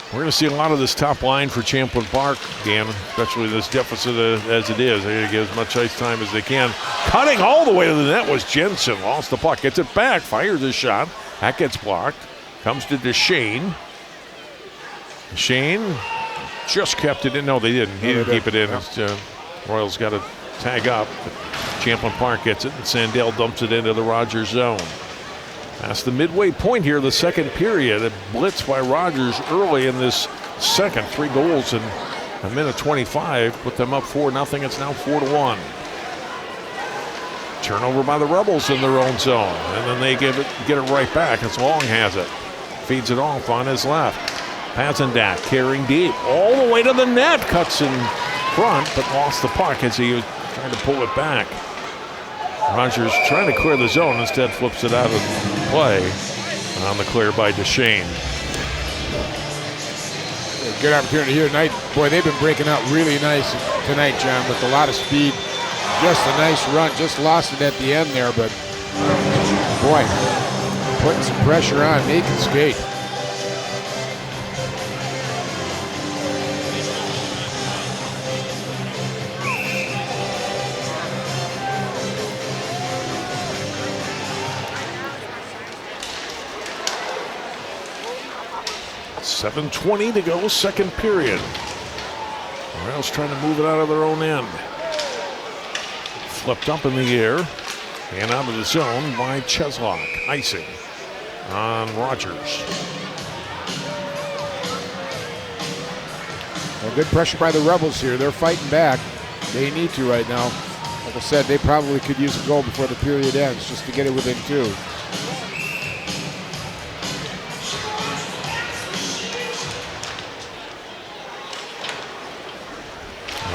We're going to see a lot of this top line for Champlin Park, Dan, especially this deficit as it is. They're going to get as much ice time as they can. Cutting all the way to the net was Jensen. Lost the puck. Gets it back. Fires a shot. That gets blocked. Comes to Deschain. Deschain just kept it in. No, they didn't. He didn't keep it in. Royals got to tag up. Champlin Park gets it, and Sandell dumps it into the Rogers zone. That's the midway point here, the second period. A blitz by Rogers early in this second. 3 goals in a minute 25. Put them up 4-0. It's now 4-1. Turnover by the Rebels in their own zone. And then they get it right back as Long has it. Feeds it off on his left. Pazendak carrying deep. All the way to the net. Cuts in front, but lost the puck as he was trying to pull it back. Rogers trying to clear the zone, instead flips it out of play on the clear by Deschain. Good opportunity here tonight. Boy, they've been breaking out really nice tonight, John, with a lot of speed. Just a nice run. Just lost it at the end there, but boy, putting some pressure on. They can skate. .7:20 to go, second period. Royals trying to move it out of their own end. Flipped up in the air and out of the zone by Cheslock. Icing on Rogers. Well, good pressure by the Rebels here. They're fighting back. They need to right now. Like I said, they probably could use a goal before the period ends just to get it within 2.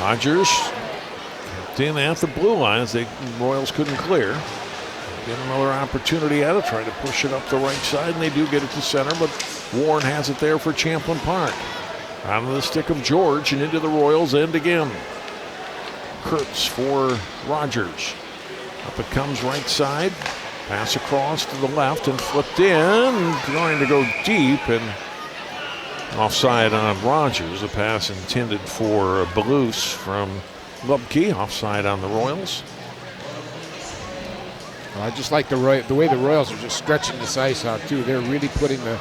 Rogers in at the blue line as the Royals couldn't clear. Get another opportunity at it, trying to push it up the right side, and they do get it to center, but Warren has it there for Champlin Park. Out of the stick of George and into the Royals end again. Kurtz for Rogers. Up it comes right side. Pass across to the left and flipped in. Going to go deep and offside on Rogers. A pass intended for Balouse from Lubke. Offside on the Royals. Well, I just like the way the Royals are just stretching this ice out too. They're really putting the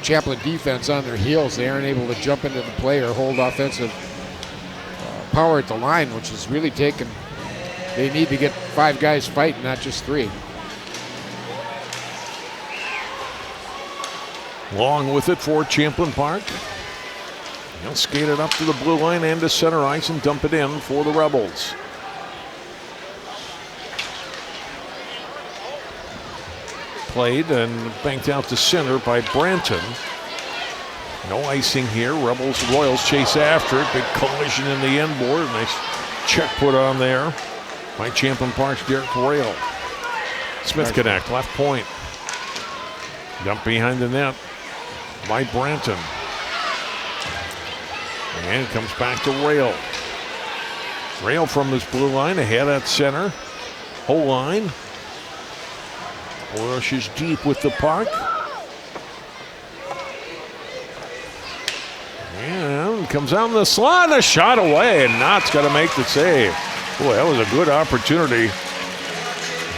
Champlin defense on their heels. They aren't able to jump into the play or hold offensive power at the line, which is really taken. They need to get 5 guys fighting, not just 3. Long with it for Champlin Park. He'll skate it up to the blue line and to center ice and dump it in for the Rebels. Played and banked out to center by Branton. No icing here. Royals chase after it. Big collision in the end board. Nice check put on there by Champlin Park's Derek Rail. Smith connect, left point. Dump behind the net by Branton. And comes back to Rail. Rail from this blue line ahead at center. Whole line. Rushes deep with the puck. And comes out in the slot, a shot away, and Knott's got to make the save. Boy, that was a good opportunity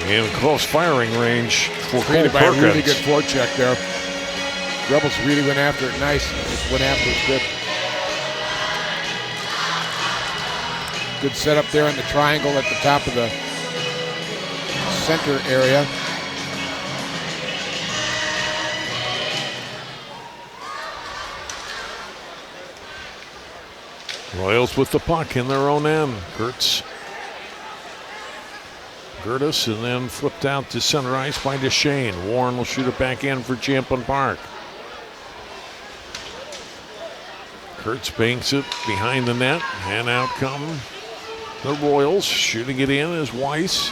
in close firing range for Cole Perkins. A really good forecheck there. Rebels really went after it nice. Just went after it good. Good setup there in the triangle at the top of the center area. Royals with the puck in their own end. Gertis, and then flipped out to center ice by Duchesne. Warren will shoot it back in for Champlin Park. Kurtz banks it behind the net, and out come the Royals. Shooting it in is Weiss.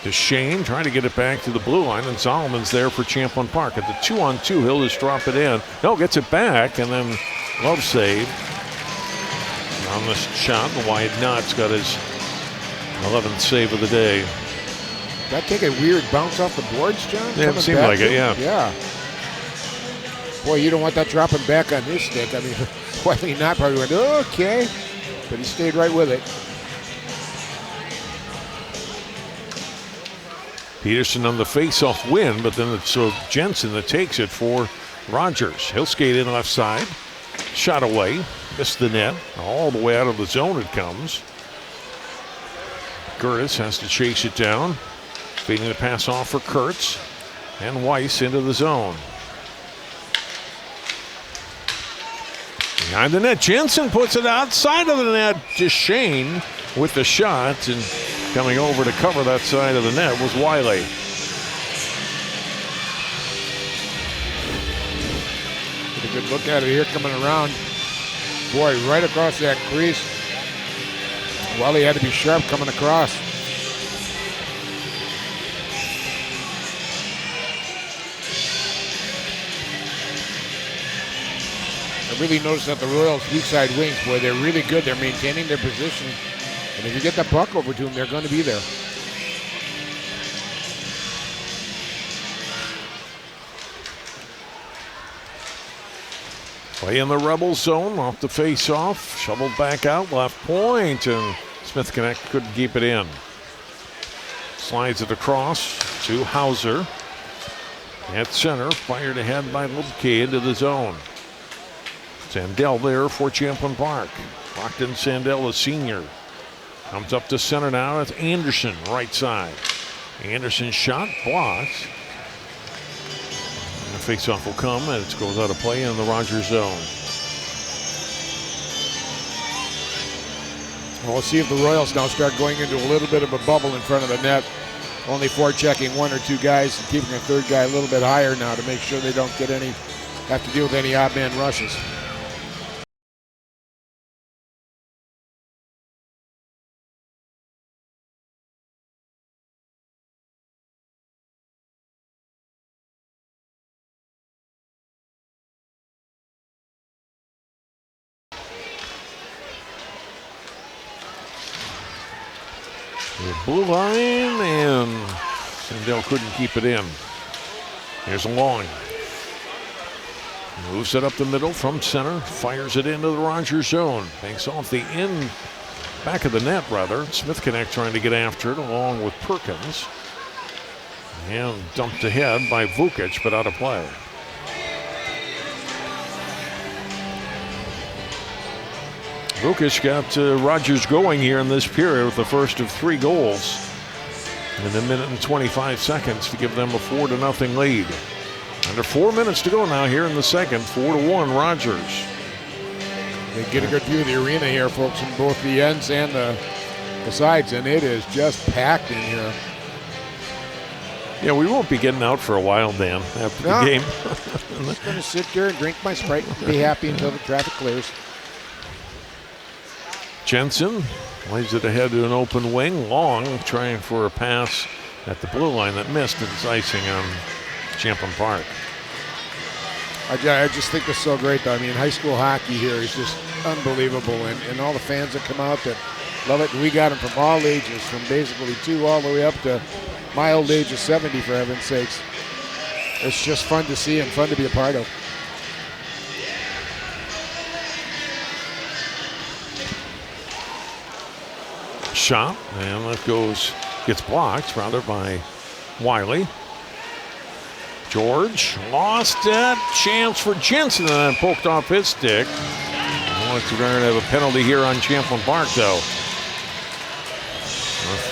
Duchesne trying to get it back to the blue line, and Solomon's there for Champlin Park. At the 2-on-2, he'll just drop it in. No, gets it back, and then glove save. On this shot, the wide Knott's got his 11th save of the day. That take a weird bounce off the boards, John? Yeah, it seemed like it, yeah. Yeah. Boy, you don't want that dropping back on his stick. I mean, Wiley Knott probably went, okay. But he stayed right with it. Peterson on the face-off win, but then it's Jensen that takes it for Rogers. He'll skate in left side. Shot away. Missed the net. All the way out of the zone it comes. Gertis has to chase it down. Feeding the pass off for Kurtz. And Weiss into the zone. Behind the net, Jensen puts it outside of the net. Duchesne with the shot, and coming over to cover that side of the net was Wiley. Get a good look at it here coming around. Boy, right across that crease. Wiley had to be sharp coming across. I really noticed that the Royals' weak side wings, boy, they're really good. They're maintaining their position. And if you get the puck over to them, they're going to be there. Play in the Rebel zone, off the face-off, shoveled back out, left point, and Smith Connect couldn't keep it in. Slides it across to Hauser. At center, fired ahead by Lubke into the zone. Sandell there for Champlin Park. Locked in Sandell, a senior. Comes up to center now, it's Anderson, right side. Anderson's shot blocked. The face-off will come, and it goes out of play in the Rogers zone. Well, we'll see if the Royals now start going into a little bit of a bubble in front of the net. Only forechecking 1 or 2 guys and keeping a third guy a little bit higher now to make sure they don't get have to deal with any odd man rushes. The blue line, and Sandell couldn't keep it in. Here's Long. Moves it up the middle from center, fires it into the Rogers zone. Banks off the back of the net, rather. Smith Connect trying to get after it along with Perkins. And dumped ahead by Vukic, but out of play. Vukic got Rogers going here in this period with the first of 3 goals in a minute and 25 seconds to give them a 4-0 lead. Under 4 minutes to go now here in the second. 4-1 Rogers. They get a good view of the arena here, folks, from both the ends and the sides, and it is just packed in here. Yeah, we won't be getting out for a while, Dan, after the game. I'm just going to sit here and drink my Sprite and be happy until the traffic clears. Jensen lays it ahead to an open wing. Long trying for a pass at the blue line that missed, and it's icing on Champlin Park. I just think it's so great, though. I mean, high school hockey here is just unbelievable, and all the fans that come out that love it. And we got them from all ages, from basically 2 all the way up to my old age of 70, for heaven's sakes. It's just fun to see and fun to be a part of. Shot, and that gets blocked rather by Wiley. George lost it. Chance for Jensen, and then poked off his stick. We're going to have a penalty here on Champlin Park, though.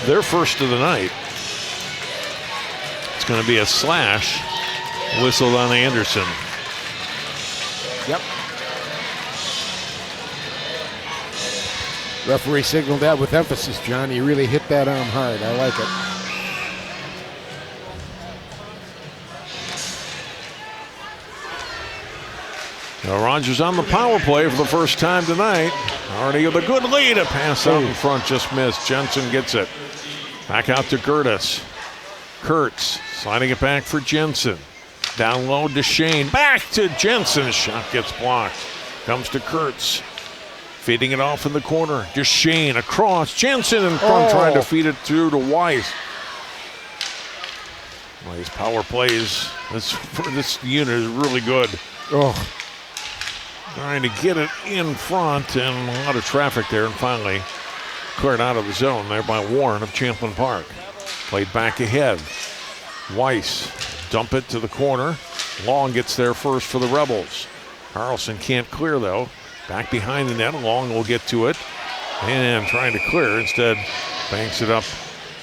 Their first of the night. It's going to be a slash whistled on Anderson. Yep. Referee signaled that with emphasis, John. He really hit that arm hard. I like it. Now Rogers on the power play for the first time tonight. Already with a good lead. A pass out in front just missed. Jensen gets it. Back out to Curtis. Kurtz sliding it back for Jensen. Down low to Shane. Back to Jensen. Shot gets blocked. Comes to Kurtz. Feeding it off in the corner. To Shane across. Jensen in front trying to feed it through to Weiss. Well, his power plays for this unit is really good. Trying to get it in front, and a lot of traffic there, and finally cleared out of the zone there by Warren of Champlin Park. Played back ahead. Weiss dump it to the corner. Long gets there first for the Rebels. Carlson can't clear though. Back behind the net. Long will get to it and trying to clear. Instead banks it up,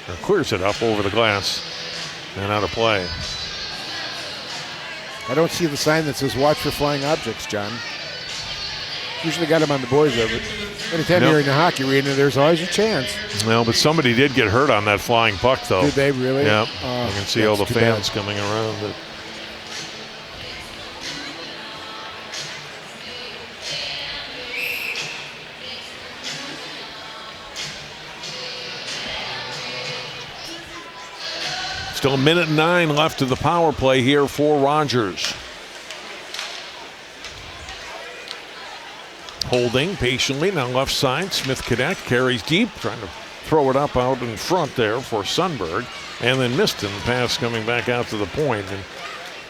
or clears it up over the glass and out of play. I don't see the sign that says watch for flying objects, John. Usually got them on the boys there, but anytime you're in the hockey arena, there's always a chance. Well, but somebody did get hurt on that flying puck, though. Did they really? Yeah. You can see all the fans coming around it. Still 1:09 left of the power play here for Rogers. Holding patiently, now left side. Smith Cadet carries deep, trying to throw it up out in front there for Sundberg. And then Miston, pass coming back out to the point, and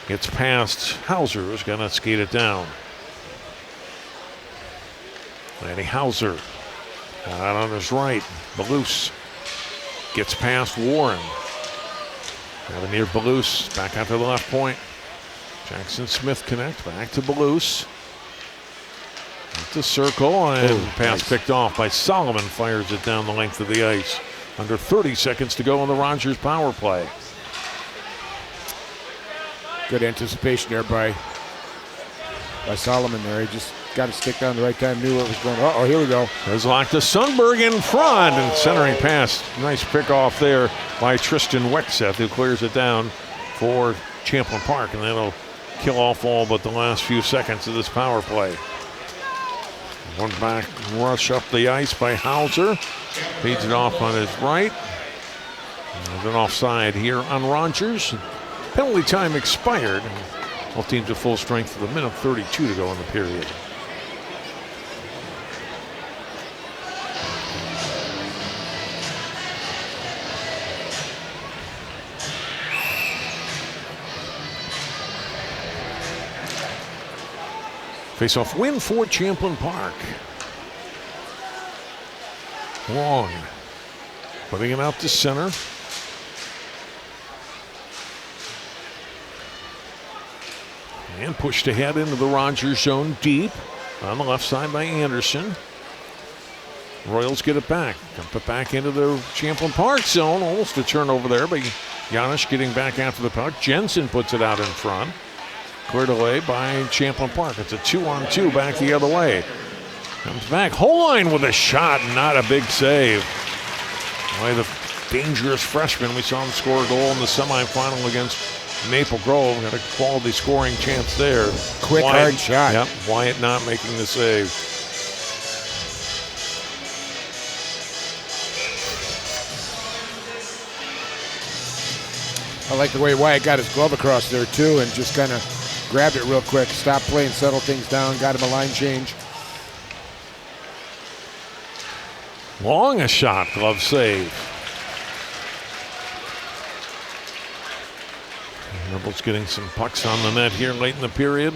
gets past Hauser, who's going to skate it down. Manny Hauser out on his right. Balous gets past Warren. Now near Balous, back out to the left point. Jackson Smith connect, back to Balous. The circle, and pass picked off by Solomon. Fires it down the length of the ice. Under 30 seconds to go on the Rogers power play. Good anticipation there by Solomon there. He just got to stick down the right time, knew where it was going. Uh-oh, here we go. There's locked to Sundberg in front, and centering pass. Nice pick off there by Tristan Wexeth, who clears it down for Champlin Park, and that'll kill off all but the last few seconds of this power play. One back rush up the ice by Hauser. Feeds it off on his right. And an offside here on Rogers. Penalty time expired. Both teams at full strength with 1:32 to go in the period. Face-off win for Champlin Park. Long. Putting it out to center. And pushed ahead into the Rogers zone deep. On the left side by Anderson. Royals get it back. Dump it back into the Champlin Park zone. Almost a turnover there, but Janish getting back after the puck. Jensen puts it out in front. Cleared away by Champlin Park. It's a 2-on-2 back the other way. Comes back. Holine with a shot, not a big save. Boy, the dangerous freshman. We saw him score a goal in the semifinal against Maple Grove. Got a quality scoring chance there. Quick, hard shot. Yep, Wyatt not making the save. I like the way Wyatt got his glove across there, too, and just kind of grabbed it real quick. Stopped playing, settled things down, got him a line change. Long a shot, glove save. Rebels getting some pucks on the net here late in the period.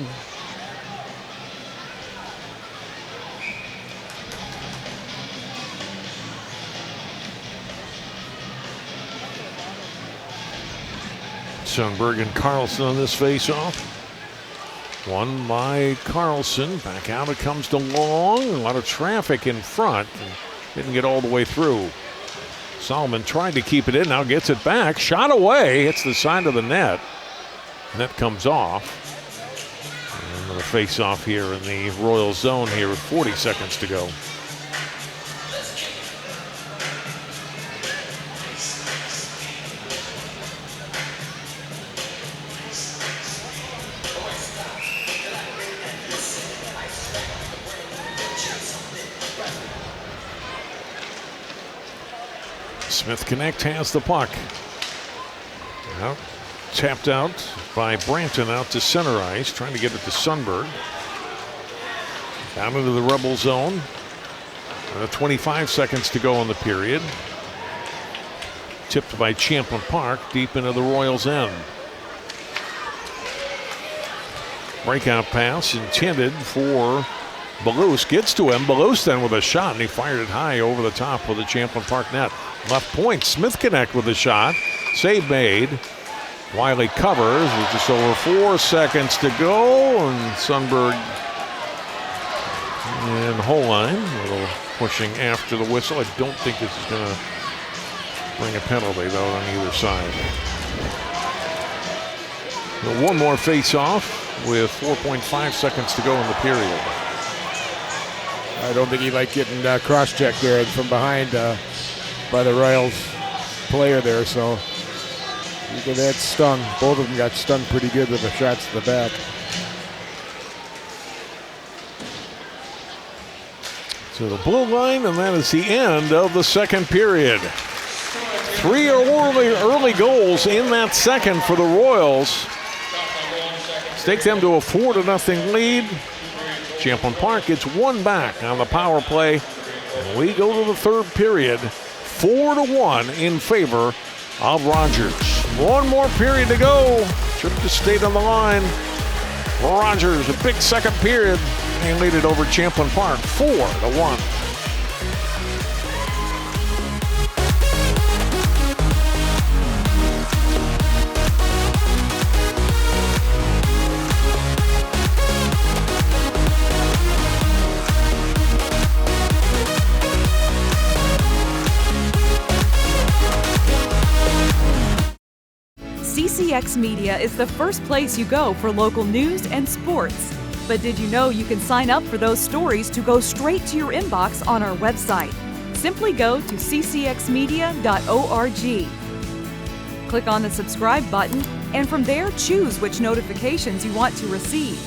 Sundberg and Carlson on this face-off. Won by Carlson. Back out it comes to Long. A lot of traffic in front. Didn't get all the way through. Solomon tried to keep it in. Now gets it back. Shot away. Hits the side of the net. Net comes off. And another face-off here in the Royal zone here with 40 seconds to go. Smith Connect has the puck. Now, tapped out by Branton out to center ice, trying to get it to Sundberg. Down into the Rebel zone. 25 seconds to go in the period. Tipped by Champlin Park deep into the Royals' end. Breakout pass intended for Balous. Gets to him. Balous then with a shot, and he fired it high over the top of the Champlin Park net. Left point, Smith Connect with a shot. Save made. Wiley covers with just over 4 seconds to go. And Sundberg and Holine a little pushing after the whistle. I don't think this is going to bring a penalty, though, on either side. One more face-off with 4.5 seconds to go in the period. I don't think he liked getting cross-checked there from behind by the Royals player there, so that stung. Both of them got stung pretty good with the shots to the back. So the blue line, and that is the end of the second period. 3 early goals in that second for the Royals. Take them to a 4-0 lead. Champlin Park gets one back on the power play. And we go to the third period. 4-1 in favor of Rogers. One more period to go. Trip to state on the line. Rogers, a big second period. They lead it over Champlin Park, 4-1. CCX Media is the first place you go for local news and sports. But did you know you can sign up for those stories to go straight to your inbox on our website? Simply go to ccxmedia.org. Click on the subscribe button, and from there choose which notifications you want to receive.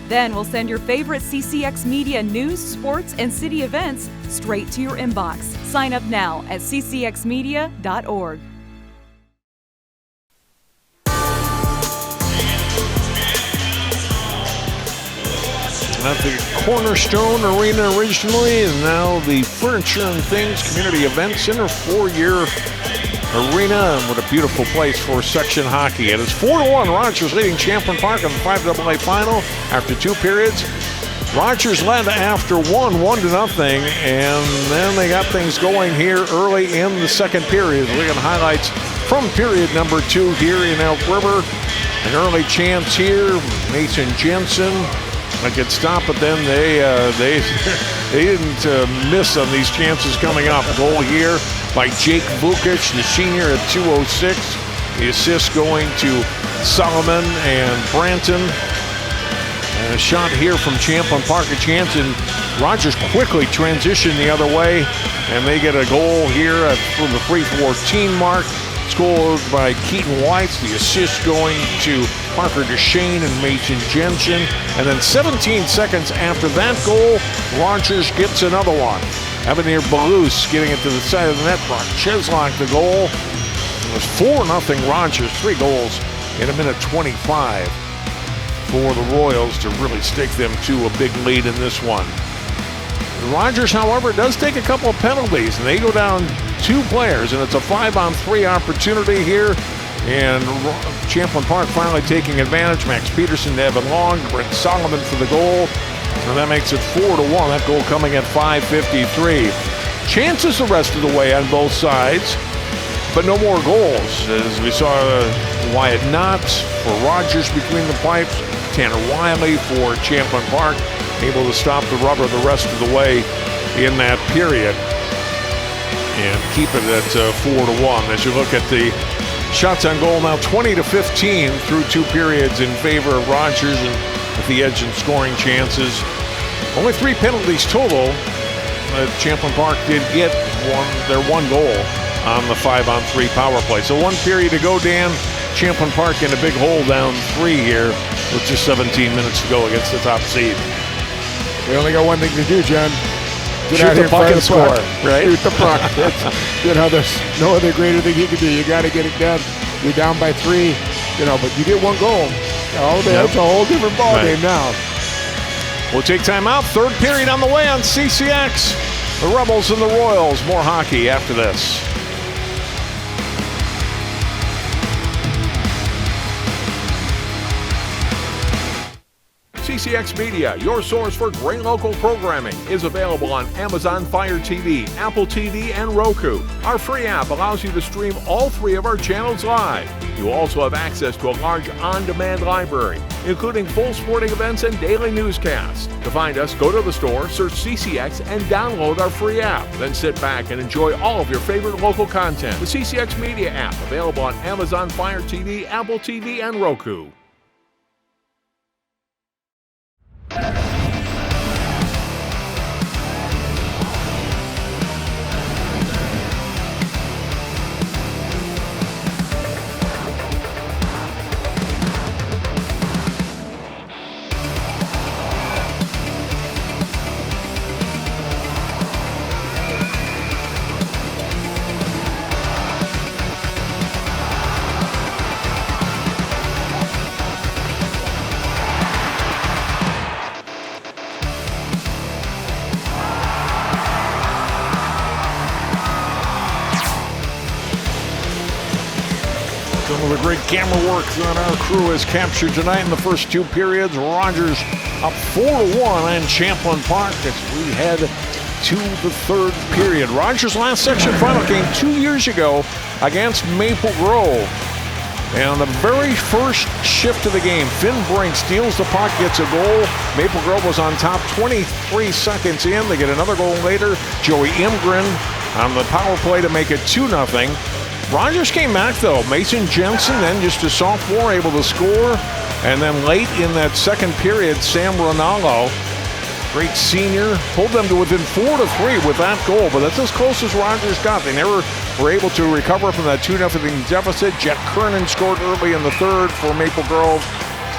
Then we'll send your favorite CCX Media news, sports, and city events straight to your inbox. Sign up now at ccxmedia.org. At the Cornerstone Arena originally, and now the Furniture and Things Community Event Center, 4-year Arena, and what a beautiful place for section hockey. It is 4-1. Rogers leading Champlin Park in the 5AA final after 2 periods. Rogers led after 1-0, and then they got things going here early in the second period. Look at highlights from period number 2 here in Elk River. An early chance here, Mason Jensen. A good stop, but then they didn't miss on these chances coming up. Goal here by Jake Vukic, the senior at 2:06. The assist going to Solomon and Branton. And a shot here from Champlin Park, a chance, and Rogers quickly transitioned the other way, and they get a goal here from the 3:14 mark, scored by Keaton Whites. The assist going to Parker DeShane and Mason Jensen. And then 17 seconds after that goal, Rogers gets another one. Avenir Balous getting it to the side of the net. Brock Cheslak the goal. It was 4-0 Rogers, 3 goals in 1:25 for the Royals to really stake them to a big lead in this one. Rogers, however, does take a couple of penalties, and they go down 2 players, and it's a 5-on-3 opportunity here. And Champlin Park finally taking advantage. Max Peterson to Evan Long, Brent Solomon for the goal. And that makes it 4-1. That goal coming at 5:53. Chances the rest of the way on both sides, but no more goals. As we saw Wyatt Knott for Rogers between the pipes, Tanner Wiley for Champlin Park, able to stop the rubber the rest of the way in that period and keep it at 4-1. As you look at the shots on goal now, 20-15 through 2 periods in favor of Rogers, and with the edge in scoring chances. Only 3 penalties total. Champlin Park did get their one goal on the 5-on-3 power play. So 1 period to go, Dan. Champlin Park in a big hole, down 3 here with just 17 minutes to go against the top seed. We only got one thing to do, John. Get Shoot out the here puck and score, right? Shoot the puck. There's no other greater thing you can do. You got to get it done. You're down by 3, but you get 1 goal. That's a whole different ballgame now. We'll take time out. 3rd period on the way on CCX. The Rebels and the Royals. More hockey after this. CCX Media, your source for great local programming, is available on Amazon Fire TV, Apple TV, and Roku. Our free app allows you to stream all 3 of our channels live. You also have access to a large on-demand library, including full sporting events and daily newscasts. To find us, go to the store, search CCX, and download our free app. Then sit back and enjoy all of your favorite local content. The CCX Media app, available on Amazon Fire TV, Apple TV, and Roku. The great camera work that our crew has captured tonight in the first 2 periods. Rogers up 4-1 in Champlin Park as we head to the 3rd period. Rogers' last section final came 2 years ago against Maple Grove. And on the very first shift of the game, Finn Brink steals the puck, gets a goal. Maple Grove was on top 23 seconds in. They get another goal later. Joey Imgren on the power play to make it 2-0. Rogers came back, though. Mason Jensen, then just a sophomore, able to score. And then late in that second period, Sam Ronaldo, great senior, pulled them to within 4-3 with that goal. But that's as close as Rogers got. They never were able to recover from that 2-0 deficit. Jet Kernan scored early in the 3rd for Maple Grove.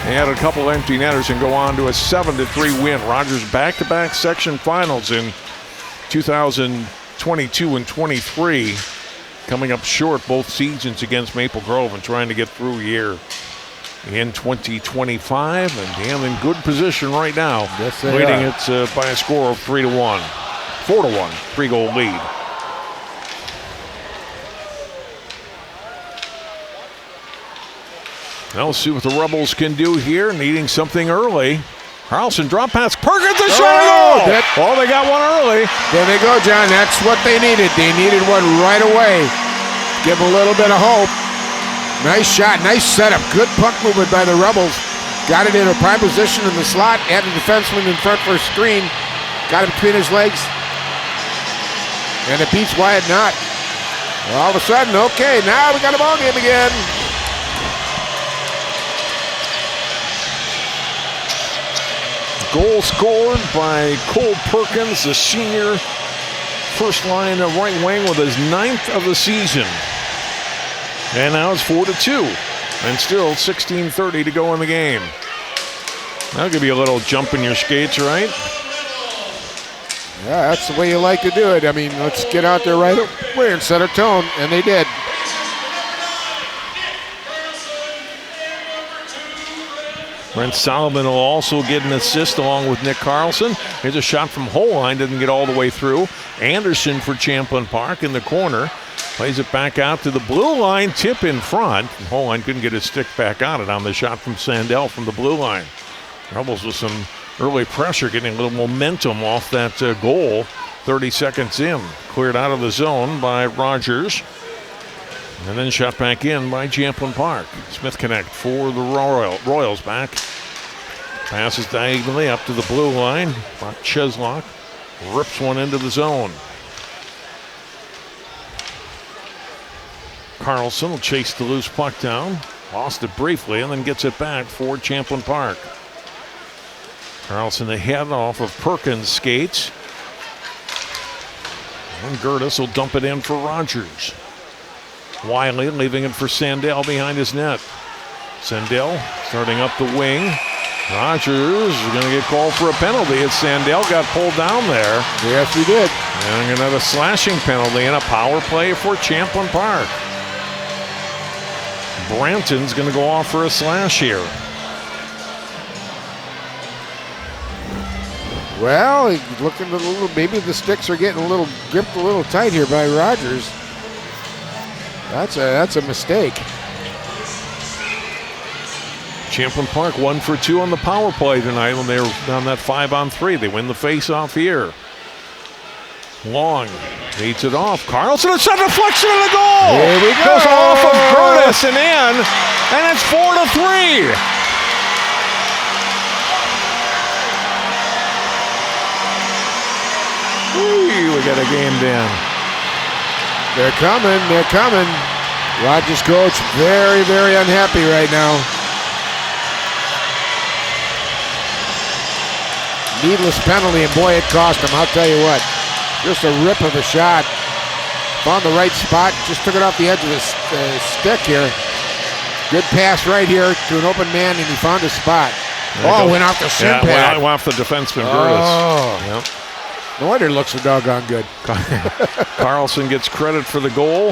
They had a couple empty netters and go on to a 7-3 win. Rogers back-to-back section finals in 2022 and 23. Coming up short both seasons against Maple Grove and trying to get through here in 2025. And Dan in good position right now. Yes, they leading are. it by a score of 3-1. 4-1, 3-goal lead. Now let's see what the Rebels can do here, needing something early. Carlson drop pass. Perkins a shot. Oh, they got one early. There they go, John. That's what they needed. They needed one right away. Give a little bit of hope. Nice shot. Nice setup. Good puck movement by the Rebels. Got it in a prime position in the slot. Had a defenseman in front for a screen. Got it between his legs. And it beats Wyatt Knott. All of a sudden, okay, now we got a ball game again. Goal scored by Cole Perkins, the senior, first line of right wing with his 9th of the season. And now it's 4-2, and still 16:30 to go in the game. That'll give you a little jump in your skates, right? Yeah, that's the way you like to do it. I mean, let's get out there right away and set a tone, and they did. Brent Solomon will also get an assist along with Nick Carlson. Here's a shot from Holine, didn't get all the way through. Anderson for Champlin Park in the corner. Plays it back out to the blue line, tip in front. Holine couldn't get his stick back on it on the shot from Sandell from the blue line. Rebels with some early pressure, getting a little momentum off that goal. 30 seconds in. Cleared out of the zone by Rogers. And then shot back in by Champlin Park. Smith Connect for the Royals back. Passes diagonally up to the blue line. Cheslock rips one into the zone. Carlson will chase the loose puck down. Lost it briefly and then gets it back for Champlin Park. Carlson ahead off of Perkins' skates. And Gertis will dump it in for Rogers. Wiley leaving it for Sandell behind his net. Sandell starting up the wing. Rogers is going to get called for a penalty as Sandell got pulled down there. Yes, he did. And another slashing penalty and a power play for Champlin Park. Branton's going to go off for a slash here. Well, he's looking a little, maybe the sticks are getting a little gripped a little tight here by Rogers. That's a mistake. Champlin Park 1 for 2 on the power play tonight when they were on that 5-on-3. They win the face-off here. Long beats it off. Carlson, a shot deflection of the goal. Here we go. Goes off of Curtis and in, and it's 4-3. We got a game down. They're coming. Rogers' coach very, very unhappy right now. Needless penalty, and boy, it cost him. I'll tell you what. Just a rip of a shot. Found the right spot. Just took it off the edge of the stick here. Good pass right here to an open man, and he found a spot. Went off the shin pad. Went off the defenseman, Gertis. Oh. Yep. No wonder it looks so doggone good. Carlson gets credit for the goal.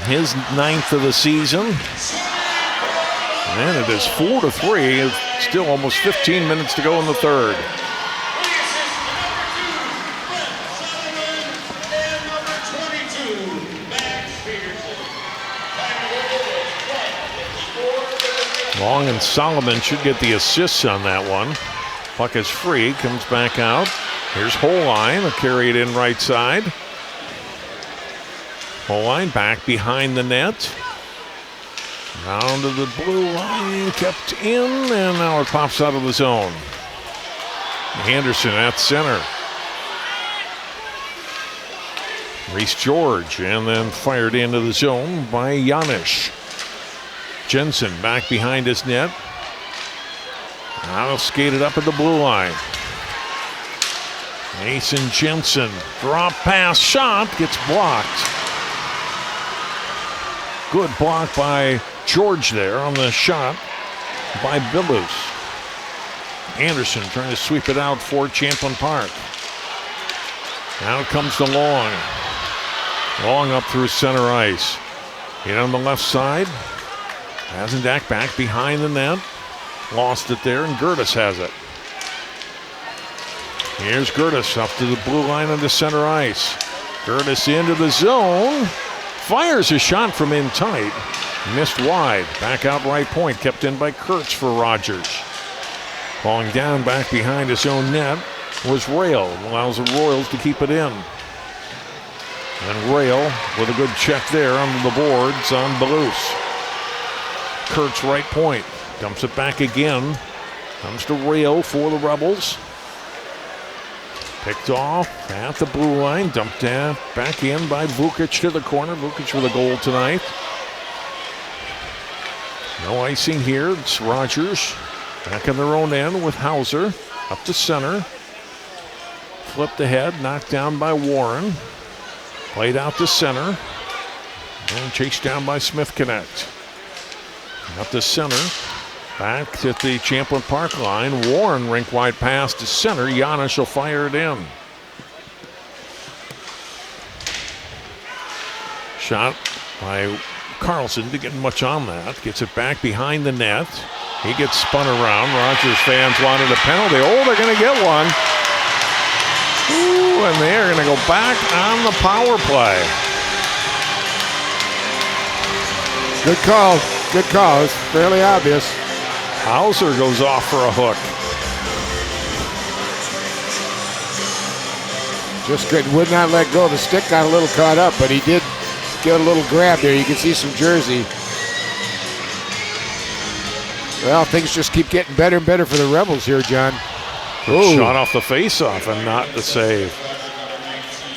His 9th of the season. And it is 4-3. It's still almost 15 minutes to go in the third. Long and Solomon should get the assists on that one. Puck is free, comes back out. Here's Holine, will carry it in right side. Holine back behind the net. Down to the blue line, kept in, and now it pops out of the zone. Anderson at center. Reese George, and then fired into the zone by Janish. Jensen back behind his net. Now skated up at the blue line. Mason Jensen, drop pass, shot, gets blocked. Good block by George there on the shot by Billus. Anderson trying to sweep it out for Champlin Park. Now comes the Long. Long up through center ice. Hit on the left side. Hazendak back behind the net. Lost it there, and Gertis has it. Here's Gertis up to the blue line on the center ice. Gertis into the zone. Fires a shot from in tight. Missed wide. Back out right point. Kept in by Kurtz for Rogers. Falling down back behind his own net was Rail. Allows the Royals to keep it in. And Rail with a good check there on the boards on Belus. Kurtz right point. Dumps it back again. Comes to Rail for the Rebels. Picked off at the blue line. Dumped down back in by Vukic to the corner. Vukic with a goal tonight. No icing here. It's Rogers back in their own end with Hauser. Up to center. Flipped ahead. Knocked down by Warren. Played out to center. And chased down by Smith Connect. Up to center. Back at the Champlin Park line. Warren rink wide pass to center. Giannis will fire it in. Shot by Carlson to get much on that. Gets it back behind the net. He gets spun around. Rogers fans wanted a penalty. Oh, they're going to get one. Ooh, and they're going to go back on the power play. Good call. Good call. It's fairly obvious. Hauser goes off for a hook. Would not let go. The stick got a little caught up, but he did get a little grab there. You can see some jersey. Well, things just keep getting better and better for the Rebels here, John. Shot off the face-off and not the save.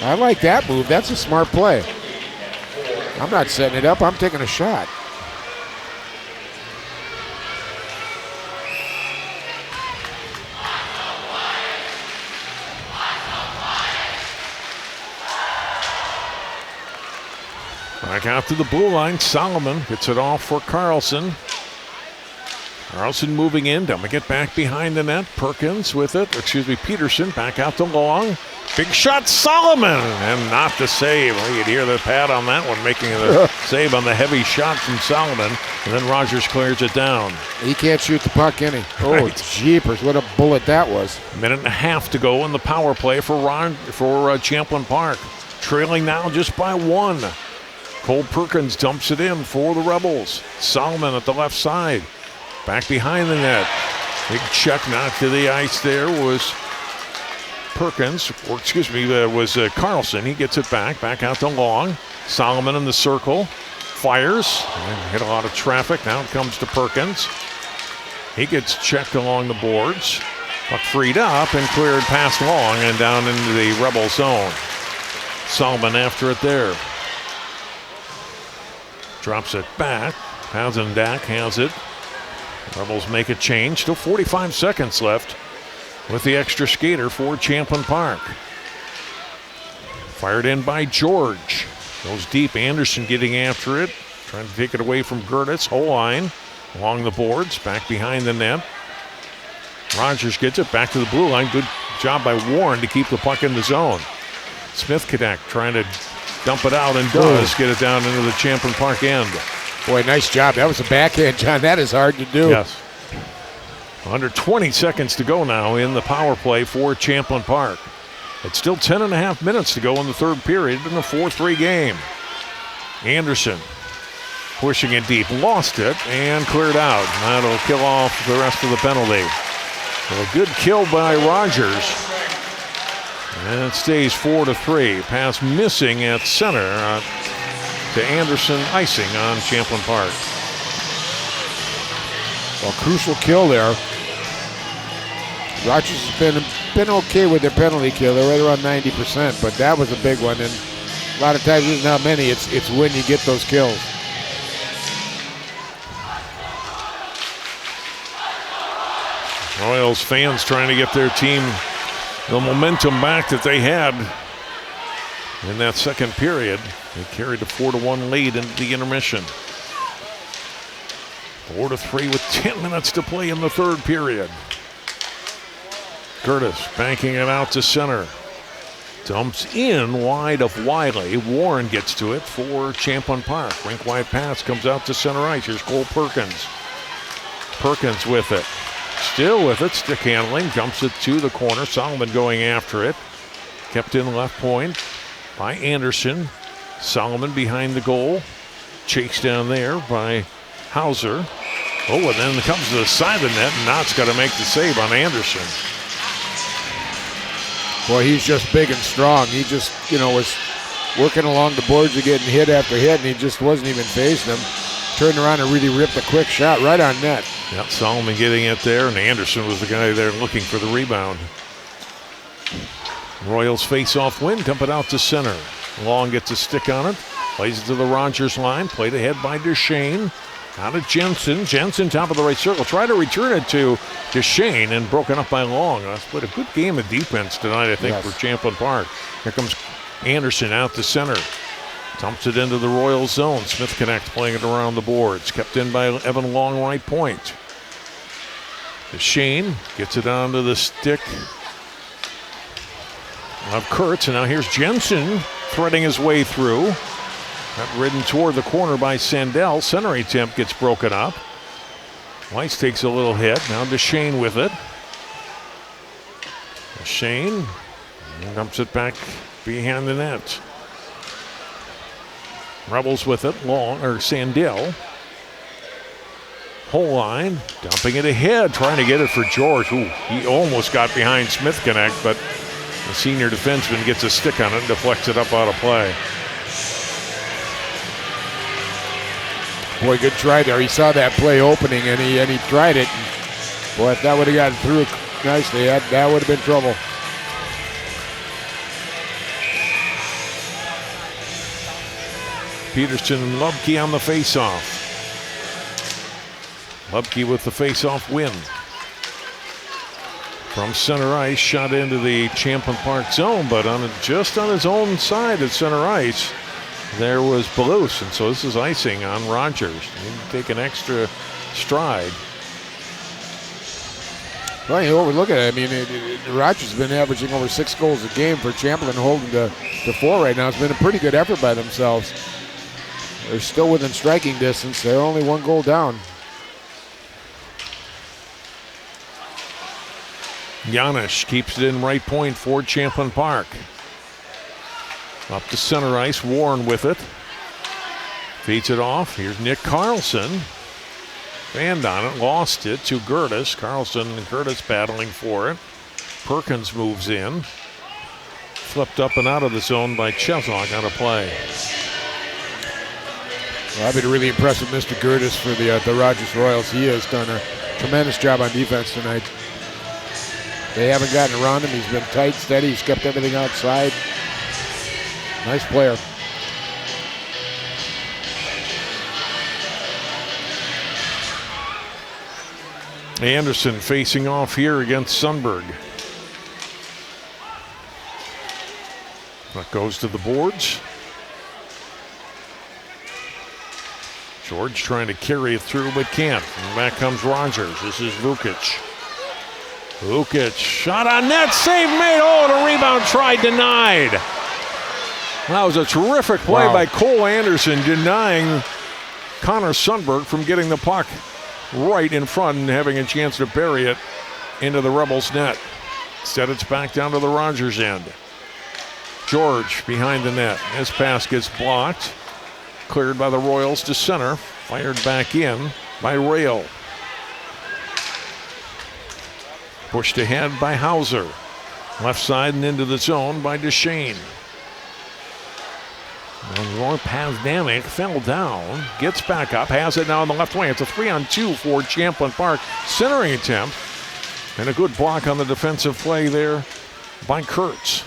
I like that move. That's a smart play. I'm not setting it up. I'm taking a shot. Back out to the blue line. Solomon gets it off for Carlson. Carlson moving in. Dumping it back behind the net. Perkins with it. Peterson back out to Long. Big shot, Solomon, and not the save. Well, you'd hear the pad on that one, making the save on the heavy shot from Solomon, and then Rogers clears it down. He can't shoot the puck, can he? Oh, jeepers, what a bullet that was. Minute and a half to go in the power play for Champlin Park. Trailing now just by one. Cole Perkins dumps it in for the Rebels. Solomon at the left side. Back behind the net. Big check knocked to the ice there was Perkins, was Carlson. He gets it back out to Long. Solomon in the circle, fires, and hit a lot of traffic. Now it comes to Perkins. He gets checked along the boards. Puck freed up and cleared past Long and down into the Rebel zone. Solomon after it there. Drops it back. Hazendak has it. Rebels make a change. Still 45 seconds left with the extra skater for Champlin Park. Fired in by George. Goes deep. Anderson getting after it. Trying to take it away from Gertis. Whole line along the boards. Back behind the net. Rogers gets it back to the blue line. Good job by Warren to keep the puck in the zone. Smith Cadet trying to dump it out and does get it down into the Champlin Park end. Boy, nice job. That was a backhand, John. That is hard to do. Yes. Under 20 seconds to go now in the power play for Champlin Park. It's still 10 and a half minutes to go in the third period in the 4-3 game. Anderson pushing it deep, lost it, and cleared out. That'll kill off the rest of the penalty. A good kill by Rogers. And it stays 4-3. Pass missing at center to Anderson, icing on Champlin Park. Well, crucial kill there. Rogers has been okay with their penalty kill. They're right around 90%, but that was a big one. And a lot of times, it's not many. It's when you get those kills. Royals fans trying to get their team the momentum back that they had in that second period. They carried a 4-1 lead into the intermission. 4-3 with 10 minutes to play in the third period. Curtis banking it out to center. Dumps in wide of Wiley. Warren gets to it for Champlin Park. Rink wide pass comes out to center ice. Here's Cole Perkins. Perkins with it. Still with it. Stick handling. Dumps it to the corner. Solomon going after it. Kept in left point by Anderson. Solomon behind the goal. Chased down there by Hauser. Oh, and then comes to the side of the net, and Knott's got to make the save on Anderson. Boy, he's just big and strong. He just, was working along the boards and getting hit after hit, and he just wasn't even facing them. Turned around and really ripped a quick shot right on net. Yep, Solomon getting it there, and Anderson was the guy there looking for the rebound. Royals face-off win, dump it out to center. Long gets a stick on it, plays it to the Rogers line, played ahead by Duchesne. Out of Jensen. Jensen, top of the right circle. Try to return it to Duchesne and broken up by Long. That's played a good game of defense tonight, I think, for Champlin Park. Here comes Anderson out to center. Dumps it into the Royal zone. Smith Connect playing it around the boards. Kept in by Evan Long, right point. Duchesne gets it onto the stick of Kurtz. And now here's Jensen threading his way through. Got ridden toward the corner by Sandell. Center attempt gets broken up. Weiss takes a little hit. Now Duchesne with it. Duchesne dumps it back behind the net. Rebels with it. Sandell. Whole line. Dumping it ahead. Trying to get it for George. Ooh, he almost got behind Smith Connect, but the senior defenseman gets a stick on it and deflects it up out of play. Boy, good try there. He saw that play opening, and he tried it. And boy, if that would have gotten through nicely, that would have been trouble. Peterson and Lubke on the face-off. Lubke with the face-off win. From center ice, shot into the Champlin Park zone, but just on his own side at center ice, there was Belus, and so this is icing on Rogers. He didn't take an extra stride. Well, you overlook it. I mean, Rogers has been averaging over 6 goals a game for Champlin, holding to 4 right now. It's been a pretty good effort by themselves. They're still within striking distance. They're only 1 goal down. Janish keeps it in right point for Champlin Park. Up to center ice, Warren with it. Feeds it off. Here's Nick Carlson. Band on it, lost it to Gertis. Carlson and Gertis battling for it. Perkins moves in. Flipped up and out of the zone by Cheslak on a play. Well, I've been really impressed with Mr. Gertis for the Rogers Royals. He has done a tremendous job on defense tonight. They haven't gotten around him. He's been tight, steady. He's kept everything outside. Nice player. Anderson facing off here against Sundberg. That goes to the boards. George trying to carry it through but can't. And back comes Rogers. This is Vukic. Vukic, shot on net, save made. Oh, and a rebound try denied. That was a terrific play by Cole Anderson, denying Connor Sundberg from getting the puck right in front and having a chance to bury it into the Rebels' net. Instead, it's back down to the Rogers end. George behind the net. His pass gets blocked. Cleared by the Royals to center. Fired back in by Rail. Pushed ahead by Hauser. Left side and into the zone by Duchesne. Roy Pazdamic fell down, gets back up, has it now on the left wing. It's a 3-on-2 for Champlin Park. Centering attempt, and a good block on the defensive play there by Kurtz.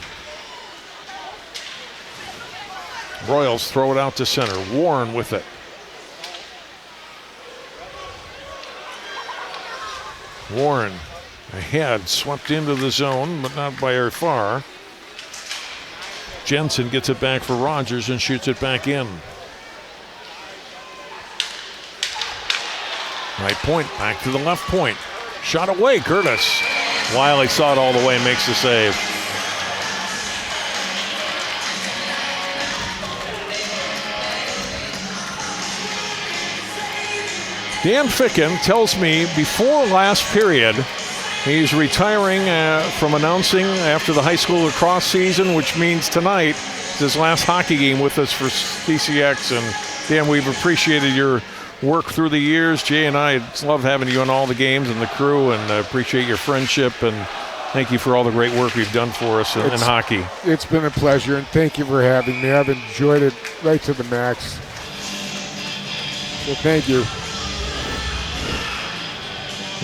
Royals throw it out to center. Warren with it. Warren ahead, swept into the zone, but not by very far. Jensen gets it back for Rogers and shoots it back in. Right point, back to the left point. Shot away, Curtis. Wiley saw it all the way and makes the save. Dan Ficken tells me before last period he's retiring from announcing after the high school lacrosse season, which means tonight It's his last hockey game with us for CCX. And Dan, we've appreciated your work through the years. Jay and I love having you on all the games and the crew, and appreciate your friendship, and thank you for all the great work you've done for us in hockey. It's been a pleasure, and thank you for having me. I've enjoyed it right to the max. So thank you.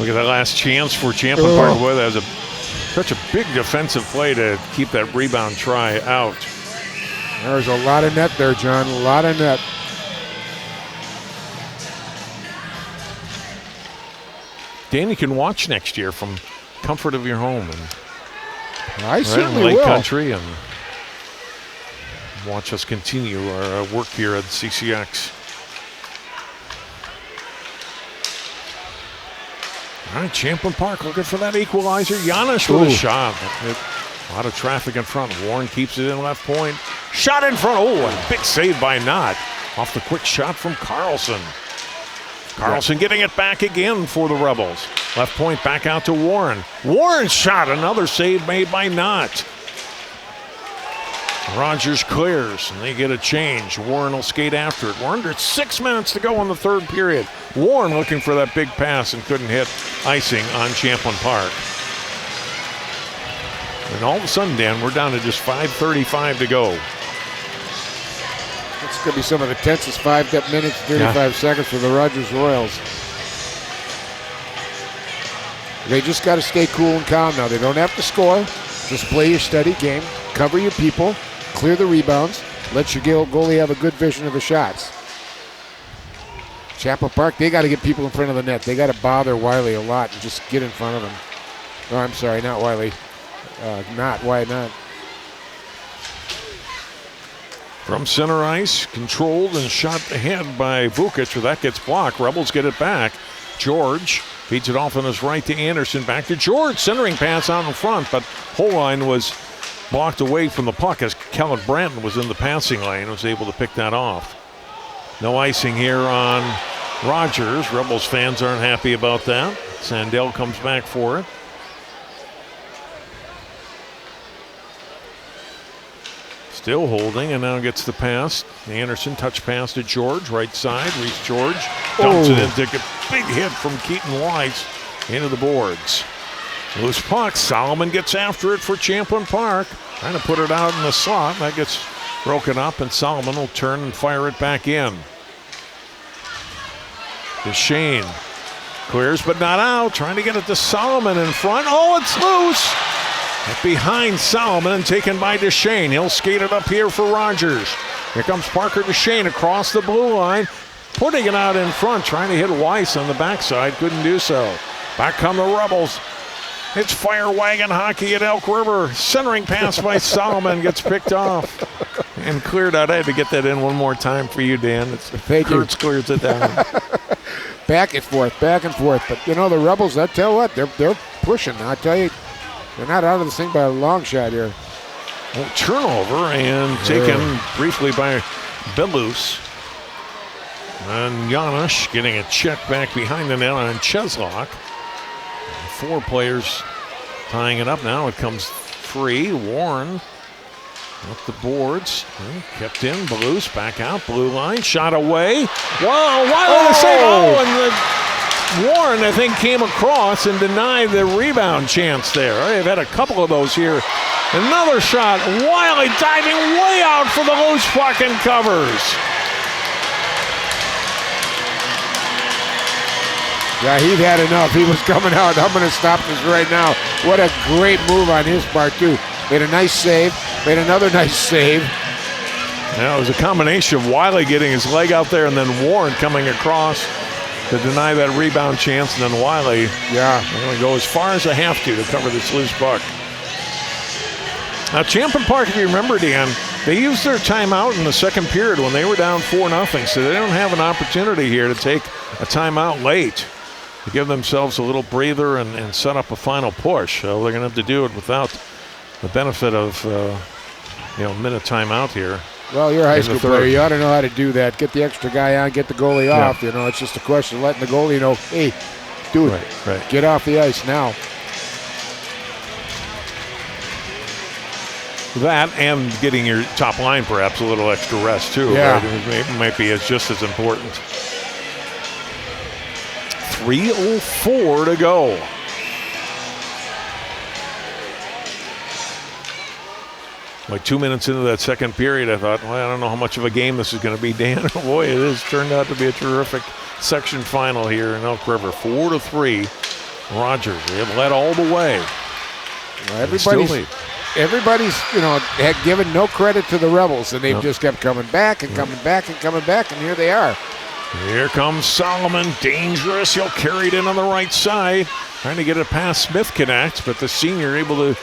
Look at that last chance for Champlin Park. Boy, that was such a big defensive play to keep that rebound try out. There's a lot of net there, John. A lot of net. Dan, you can watch next year from comfort of your home, and I certainly in Lake will. Country, and watch us continue our work here at CCX. All right, Champlin Park looking for that equalizer. Giannis with a shot. A lot of traffic in front. Warren keeps it in left point. Shot in front. Oh, a big save by Knott. Off the quick shot from Carlson. Carlson getting it back again for the Rebels. Left point back out to Warren. Warren's shot. Another save made by Knott. Rogers clears, and they get a change. Warren will skate after it. We're under 6 minutes to go in the third period. Warren looking for that big pass and couldn't hit icing on Champlin Park. And all of a sudden, Dan, we're down to just 5:35 to go. It's going to be some of the tensest 5 minutes, 35 seconds for the Rogers Royals. They just got to stay cool and calm now. They don't have to score. Just play your steady game. Cover your people. Clear the rebounds. Let your goalie have a good vision of the shots. Champlin Park, they got to get people in front of the net. They got to bother Wiley a lot and just get in front of him. Oh, I'm sorry, not Wiley. Why not? From center ice, controlled and shot ahead by Vukic. That gets blocked. Rebels get it back. George feeds it off on his right to Anderson. Back to George. Centering pass out in front, but Holine was blocked away from the puck as Kellen Branton was in the passing lane and was able to pick that off. No icing here on Rogers. Rebels fans aren't happy about that. Sandell comes back for it. Still holding, and now gets the pass. Anderson, touch pass to George, right side. Reese George dumps it in to get a big hit from Keaton Weiss into the boards. Loose puck. Solomon gets after it for Champlin Park. Trying to put it out in the slot. That gets broken up, and Solomon will turn and fire it back in. Shane clears, but not out. Trying to get it to Solomon in front. Oh, it's loose. Behind Solomon and taken by DeShane. He'll skate it up here for Rogers. Here comes Parker DeShane across the blue line, putting it out in front, trying to hit Weiss on the backside. Couldn't do so. Back come the Rebels. It's fire wagon hockey at Elk River. Centering pass by Solomon gets picked off and cleared out. I had to get that in one more time for you, Dan. Kurtz clears it down. Back and forth. But, you know, the Rebels, I tell you what, they're pushing. I tell you, they're not out of this thing by a long shot here. Well, turnover and taken briefly by Belus. And Janusz getting a check back behind the net on Cheslock. 4 players tying it up now. It comes free. Warren up the boards. Kept in. Belus back out. Blue line. Shot away. Whoa! Wiley to save. Oh, and Warren, I think, came across and denied the rebound chance there. They've had a couple of those here. Another shot. Wiley diving way out for the loose puck and covers. Yeah, he'd had enough. He was coming out. I'm going to stop this right now. What a great move on his part, too. Made a nice save. Made another nice save. Yeah, it was a combination of Wiley getting his leg out there and then Warren coming across to deny that rebound chance, and then Wiley going to go as far as I have to cover this loose puck. Now, Champlin Park, if you remember, Dan, they used their timeout in the second period when they were down 4-0, so they don't have an opportunity here to take a timeout late to give themselves a little breather and set up a final push. So they're going to have to do it without the benefit of minute timeout here. Well, you're a high school player. You ought to know how to do that. Get the extra guy on, get the goalie off. You know, it's just a question of letting the goalie know, hey, dude, get off the ice now. That and getting your top line perhaps a little extra rest too. Yeah. Right? It might be just as important. 3:04 to go. Like 2 minutes into that second period, I thought, well, I don't know how much of a game this is going to be, Dan. Boy, it has turned out to be a terrific section final here in Elk River. 4-3. Rogers, they have led all the way. Well, everybody's, had given no credit to the Rebels, and they've just kept coming back and coming back and coming back, and here they are. Here comes Solomon, dangerous. He'll carry it in on the right side. Trying to get it past Smith connects, but the senior able to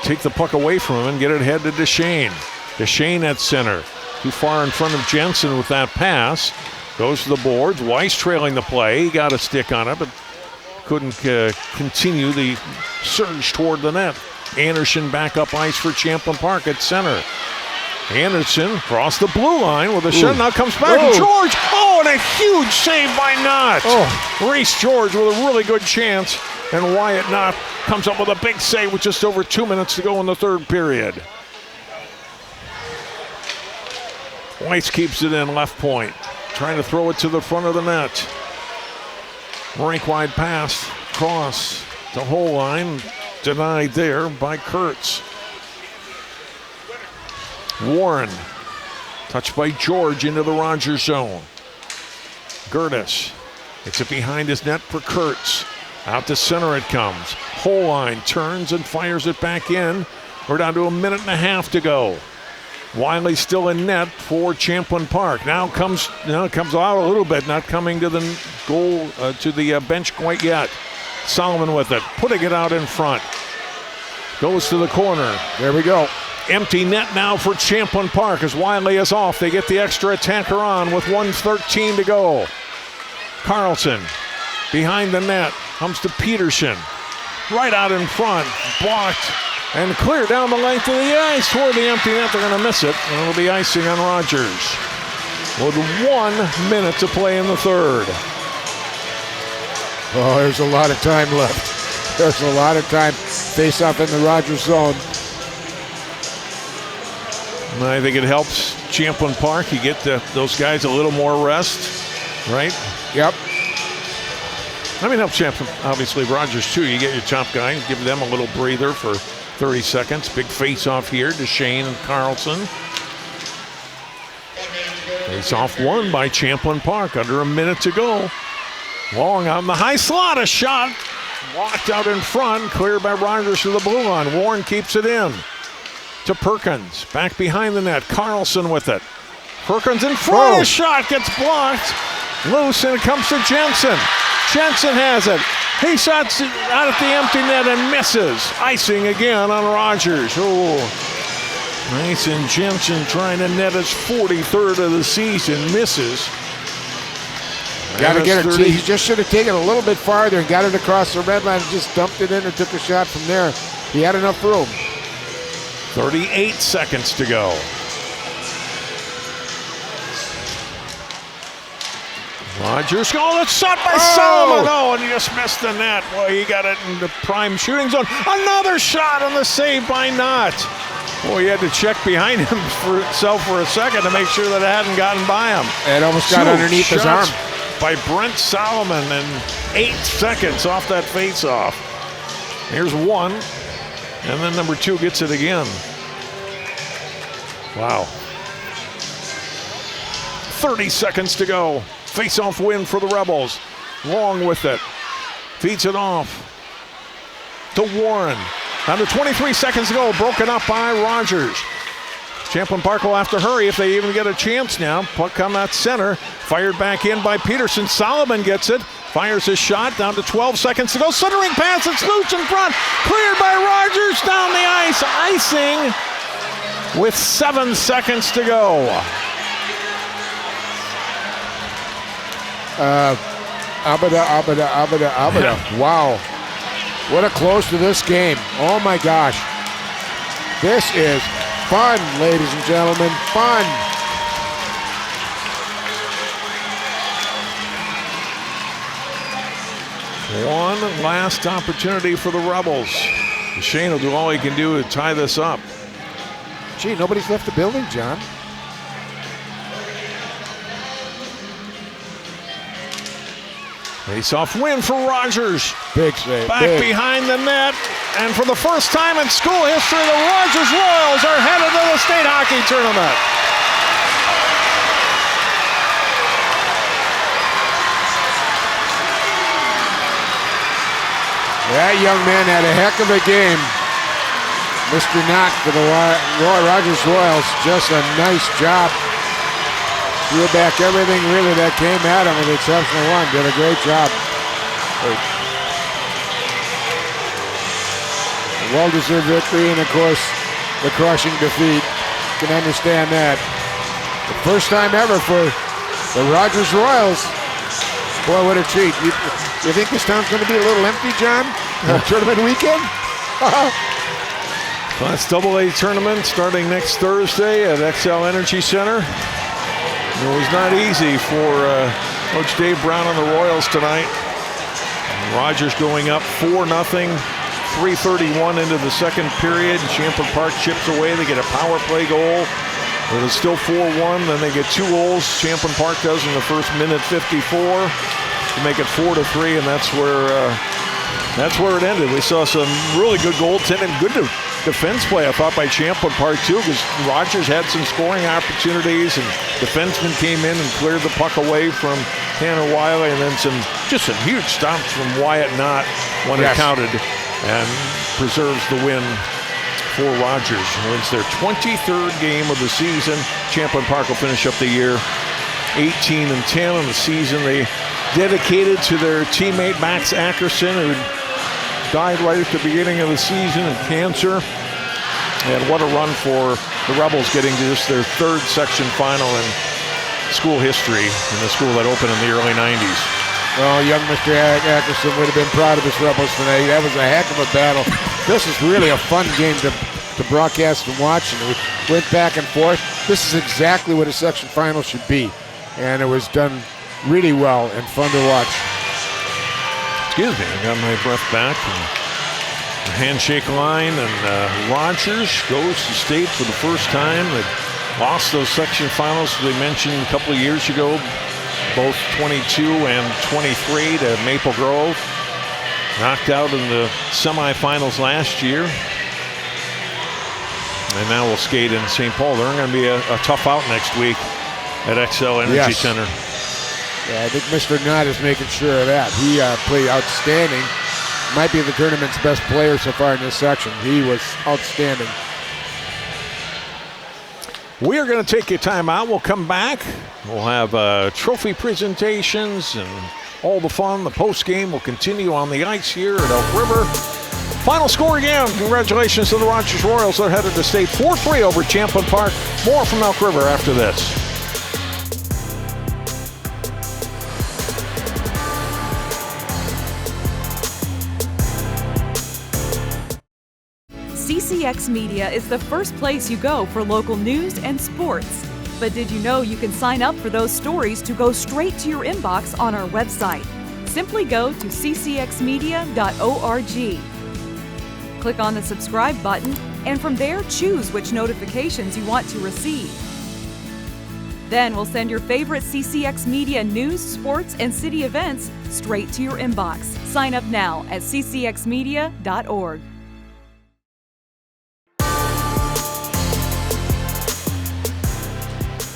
take the puck away from him and get it ahead to Duchesne. Duchesne at center. Too far in front of Jensen with that pass. Goes to the boards. Weiss trailing the play. He got a stick on it, but couldn't continue the surge toward the net. Anderson back up ice for Champlin Park at center. Anderson across the blue line with a shot. Now comes back to George. Oh, and a huge save by Knott. Reese George with a really good chance. And Wyatt Knott comes up with a big save with just over 2 minutes to go in the third period. Weiss keeps it in left point. Trying to throw it to the front of the net. Rink-wide pass, cross to whole line. Denied there by Kurtz. Warren, touched by George into the Rogers zone. Gertis, it's it behind his net for Kurtz. Out to center it comes. Whole line turns and fires it back in. We're down to a minute and a half to go. Wiley still in net for Champlin Park. Now comes out a little bit, not coming to the goal, to the bench quite yet. Solomon with it, putting it out in front. Goes to the corner. There we go. Empty net now for Champlin Park as Wiley is off. They get the extra attacker on with 1:13 to go. Carlson behind the net. Comes to Peterson. Right out in front. Blocked and clear down the length of the ice toward the empty net. They're going to miss it. And it'll be icing on Rogers. With 1 minute to play in the third. Oh, there's a lot of time left. There's a lot of time. Face off in the Rogers zone. I think it helps Champlin Park. You get those guys a little more rest, right? Yep. I mean, helps Champlin, obviously Rogers too. You get your top guy, give them a little breather for 30 seconds. Big face-off here, Duchesne and Carlson. Face-off won by Champlin Park, under a minute to go. Long on the high slot, a shot. Walked out in front, cleared by Rogers to the blue line. Warren keeps it in. To Perkins, back behind the net. Carlson with it. Perkins in front, a shot gets blocked. Loose, and it comes to Jensen. Jensen has it. He shots out at the empty net and misses. Icing again on Rogers. Oh, Mason Jensen trying to net his 43rd of the season. Misses. Got to get it. He just should have taken a little bit farther and got it across the red line and just dumped it in or took a shot from there. He had enough room. 38 seconds to go. Rogers, that's shot by Solomon. Oh, and he just missed the net. Boy, he got it in the prime shooting zone. Another shot on the save by Knott. Boy, he had to check behind himself for a second to make sure that it hadn't gotten by him. It almost got underneath his arm. By Brent Solomon, and 8 seconds off that face-off. Here's one, and then number 2 gets it again. Wow. 30 seconds to go. Face-off win for the Rebels. Long with it. Feeds it off to Warren. Down to 23 seconds to go. Broken up by Rogers. Champlin Park will have to hurry if they even get a chance now. Puck on that center. Fired back in by Peterson. Solomon gets it. Fires his shot. Down to 12 seconds to go. Centering pass. It's loose in front. Cleared by Rogers. Down the ice. Icing with 7 seconds to go. Abada. Wow. What a close to this game. Oh my gosh. This is fun, ladies and gentlemen. Fun. One last opportunity for the Rebels. Shane will do all he can do to tie this up. Gee, nobody's left the building, John. Face-off win for Rogers. Big save. Back behind the net. And for the first time in school history, the Rogers Royals are headed to the state hockey tournament. That young man had a heck of a game. Mr. Knott for the Rogers Royals. Just a nice job. Threw back everything really that came at him with the exception of one. Did a great job. A well-deserved victory and, of course, the crushing defeat. You can understand that. The first time ever for the Rogers Royals. Boy, what a treat. You think this town's going to be a little empty, John? Tournament weekend? Class AA tournament starting next Thursday at Xcel Energy Center. It was not easy for Coach Dave Brown and the Royals tonight. Rogers going up 4-0, 3:31 into the second period. Champlin Park chips away. They get a power play goal. It is still 4-1. Then they get 2 goals. Champlin Park does in the first minute 54 to make it 4-3, and that's where it ended. We saw some really good goaltending, good defense play, I thought, by Champlin Park too, because Rogers had some scoring opportunities, and defensemen came in and cleared the puck away from Tanner Wiley, and then some huge stops from Wyatt Knott when it counted, and preserves the win for Rogers. Wins their 23rd game of the season. Champlin Park will finish up the year 18-10 in the season. They dedicated to their teammate Max Ackerson, who died right at the beginning of the season of cancer. And what a run for the Rebels, getting to just their 3rd section final in school history, in the school that opened in the early 90s. Well, young Mr. Ackerson would have been proud of his Rebels tonight. That was a heck of a battle. This is really a fun game to broadcast and watch, and we went back and forth. This is exactly what a section final should be, and it was done really well and fun to watch. Excuse me, I got my breath back. The handshake line, and Rogers goes to state for the first time. They lost those section finals, as we mentioned a couple of years ago, both 22 and 23 to Maple Grove. Knocked out in the semifinals last year. And now we'll skate in St. Paul. They're going to be a tough out next week at Xcel Energy Center. Yeah, I think Mr. Knott is making sure of that. He played outstanding. Might be the tournament's best player so far in this section. He was outstanding. We are going to take a timeout. We'll come back. We'll have trophy presentations and all the fun. The post game will continue on the ice here at Elk River. Final score again. Congratulations to the Rogers Royals. They're headed to state 4-3 over Champlin Park. More from Elk River after this. CCX Media is the first place you go for local news and sports. But did you know you can sign up for those stories to go straight to your inbox on our website? Simply go to ccxmedia.org. Click on the subscribe button, and from there choose which notifications you want to receive. Then we'll send your favorite CCX Media news, sports, and city events straight to your inbox. Sign up now at ccxmedia.org.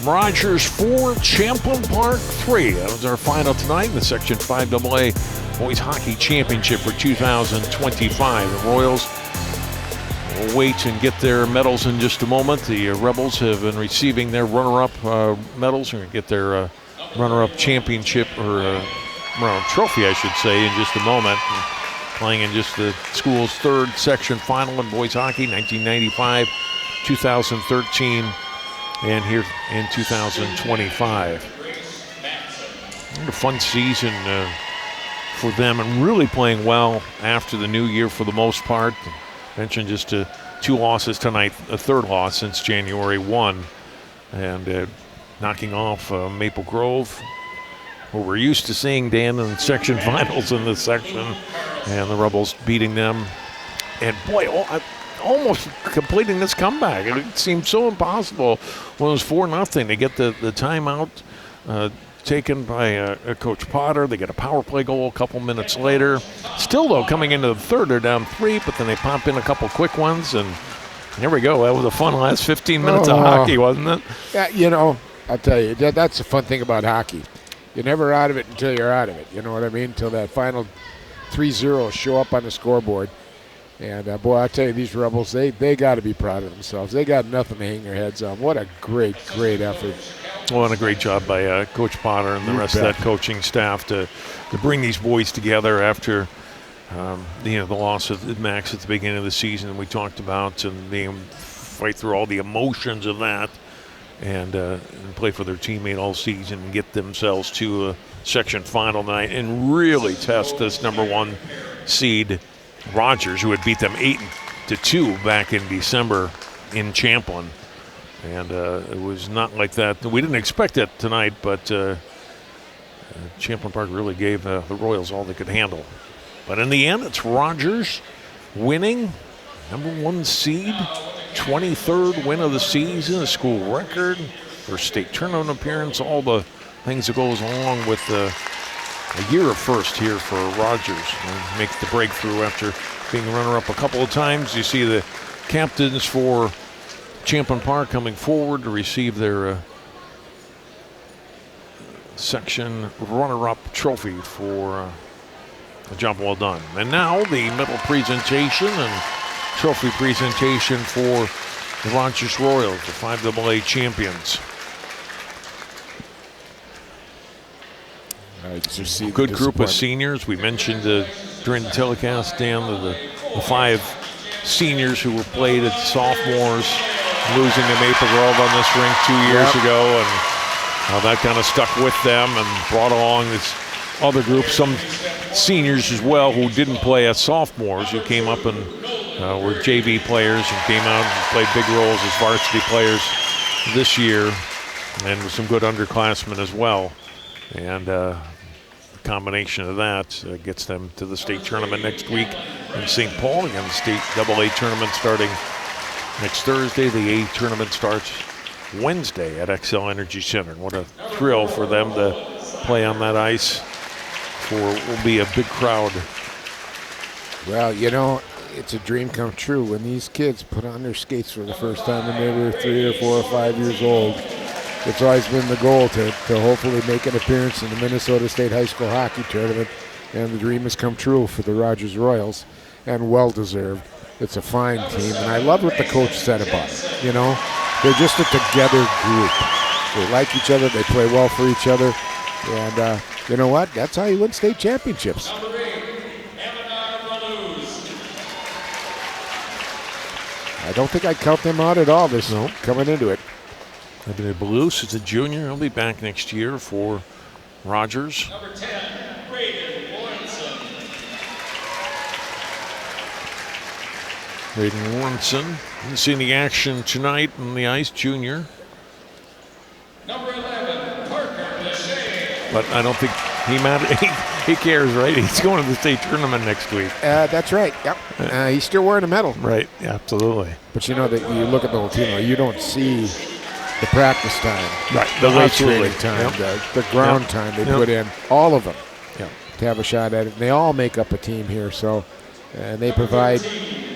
Rogers 4, Champlin Park 3. That was our final tonight in the Section 5AA Boys Hockey Championship for 2025. The Royals will wait and get their medals in just a moment. The Rebels have been receiving their runner-up medals. They're going to get their runner-up championship, or runner-up trophy, I should say, in just a moment. And playing in just the school's 3rd section final in boys hockey, 1995, 2013. And here in 2025. A fun season for them, and really playing well after the new year for the most part. Mentioned just 2 losses tonight, a 3rd loss since January 1. And knocking off Maple Grove, who we're used to seeing, Dan, in section finals in this section. And the Rebels beating them. And boy, almost completing this comeback. It seemed so impossible when it was 4-0. They get the timeout taken by Coach Potter. They get a power play goal a couple minutes later. Still, though, coming into the third, they're down 3, but then they pop in a couple quick ones, and there we go. That was a fun last 15 minutes of hockey, wasn't it? Yeah, I'll tell you, that's the fun thing about hockey. You're never out of it until you're out of it. You know what I mean? Until that final 3-0 show up on the scoreboard. And, boy, I'll tell you, these Rebels, they got to be proud of themselves. They got nothing to hang their heads on. What a great, great effort. Well, and a great job by Coach Potter and the rest of that coaching staff to bring these boys together after the loss of Max at the beginning of the season we talked about, and they fight through all the emotions of that and play for their teammate all season and get themselves to a section final night and really test this number 1 seed Rogers, who had beat them 8-2 back in December in Champlin. And it was not like that. We didn't expect it tonight, but Champlin Park really gave the Royals all they could handle. But in the end, it's Rogers winning, number 1 seed, 23rd win of the season, a school record, first state tournament appearance, all the things that goes along with a year of first here for Rogers. And make the breakthrough after being runner-up a couple of times. You see the captains for Champlin Park coming forward to receive their section runner-up trophy for a job well done. And now the medal presentation and trophy presentation for the Rogers Royals, the 5AA champions. Good group of seniors. We mentioned during the telecast, Dan, the 5 seniors who were played at sophomores, losing to Maple Grove on this rink 2 years ago, and how that kind of stuck with them and brought along this other group, some seniors as well who didn't play as sophomores, who came up and were JV players and came out and played big roles as varsity players this year, and with some good underclassmen as well. And the combination of that gets them to the state tournament next week in St. Paul. Again, the state AA tournament starting next Thursday. The A tournament starts Wednesday at Xcel Energy Center. And what a thrill for them to play on that ice for what will be a big crowd. Well, it's a dream come true when these kids put on their skates for the first time when they were 3 or 4 or 5 years old. It's always been the goal to hopefully make an appearance in the Minnesota State High School Hockey Tournament, and the dream has come true for the Rogers Royals, and well-deserved. It's a fine team, and I love what the coach said about it. They're just a together group. They like each other, they play well for each other, and you know what? That's how you win state championships. I don't think I'd count them out at all coming into it. Anthony Belouse is a junior. He'll be back next year for Rogers. Number 10, Braden Lawrenson. Braden Lawrenson. Didn't see any action tonight on the ice, junior. Number 11, Parker Lachey. But I don't think he matters. He cares, right? He's going to the state tournament next week. That's right. Yep. He's still wearing a medal. Right. Yeah, absolutely. But that you look at the whole team, you don't see the practice time, right? The ice training time, the ground time they put in, all of them, to have a shot at it. And they all make up a team here. So, and they provide,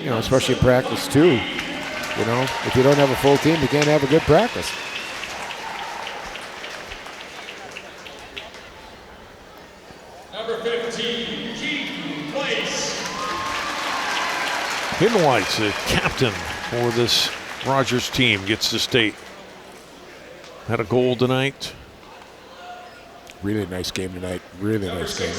especially in practice too. If you don't have a full team, you can't have a good practice. Number 15, Keaton Place. Hidden Lights, the captain for this Rogers team, gets to state. Had a goal tonight. Really nice game tonight. Really nice game.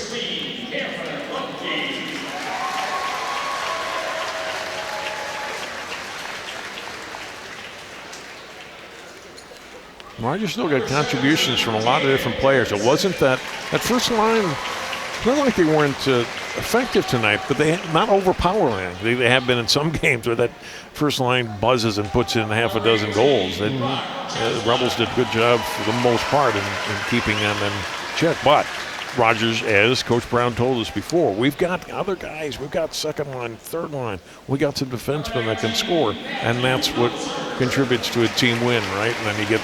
Rogers still got contributions from a lot of different players. It wasn't that first line, it's not like they weren't effective tonight, but they not overpowering. They have been in some games where that first line buzzes and puts in half a dozen goals. The Rebels did a good job for the most part in keeping them in check. But Rogers, as Coach Brown told us before, we've got other guys. We've got second line, third line. We got some defensemen that can score, and that's what contributes to a team win, right? And then you get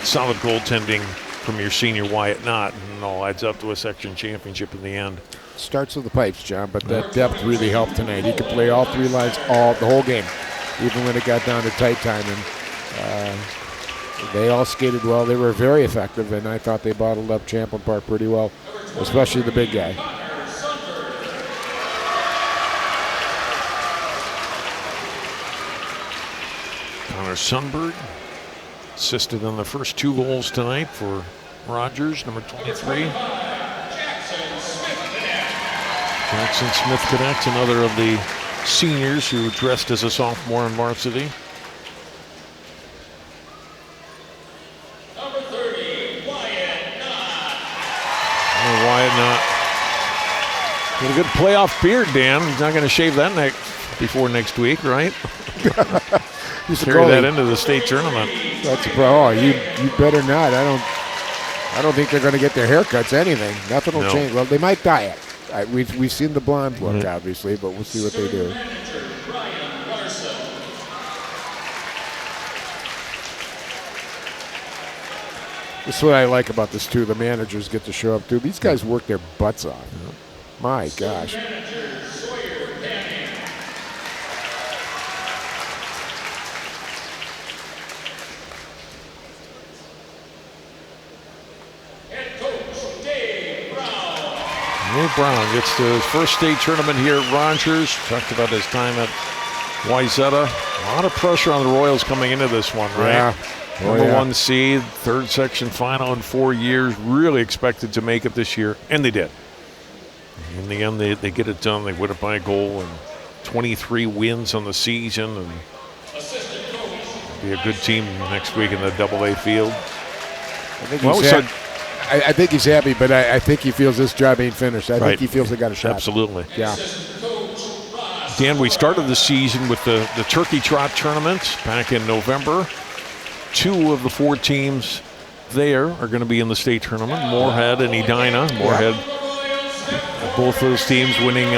solid goaltending from your senior Wyatt Knott, and it all adds up to a section championship in the end. Starts with the pipes, John, but that depth really helped tonight. He could play all three lines the whole game, even when it got down to tight time. And they all skated well. They were very effective, and I thought they bottled up Champlin Park pretty well, especially the big guy. Connor Sundberg assisted on the first 2 goals tonight for Rogers, number 23. Jackson Smith Cadet, another of the seniors who dressed as a sophomore in varsity. Number 30, Wyatt Knott. Wyatt Knott. Got a good playoff beard, Dan. He's not going to shave that before next week, right? Carry that into the state tournament. That's a problem. You better not. I don't think they're going to get their haircuts. Anything. Nothing will change. Well, they might dye it. We've seen the blonde look, obviously, but we'll see what they do. This is what I like about this, too. The managers get to show up, too. These guys work their butts off. My gosh. Dave Brown gets to his first state tournament here at Rogers. Talked about his time at Wayzata. A lot of pressure on the Royals coming into this one, right? Yeah. Number 1 seed, third section final in 4 years. Really expected to make it this year, and they did. In the end, they get it done. They win it by a goal, and 23 wins on the season, and be a good team next week in the AA field. I think he's happy, but I think he feels this job ain't finished. I think he feels they got a shot. Absolutely. Yeah. Dan, we started the season with the Turkey Trot tournament back in November. 2 of the 4 teams there are going to be in the state tournament, Moorhead and Edina. Moorhead, both those teams winning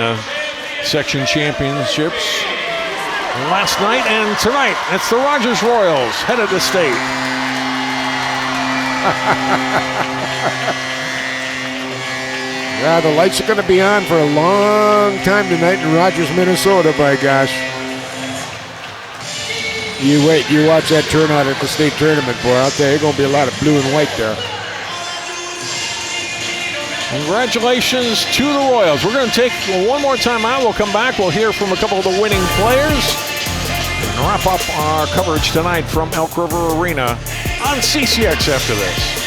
section championships last night and tonight. It's the Rogers Royals headed to state. Yeah, the lights are going to be on for a long time tonight in Rogers, Minnesota, by gosh. You wait, you watch that turnout at the state tournament, boy. Out there, there's going to be a lot of blue and white there. Congratulations to the Royals. We're going to take one more time out. We'll come back. We'll hear from a couple of the winning players and wrap up our coverage tonight from Elk River Arena on CCX after this.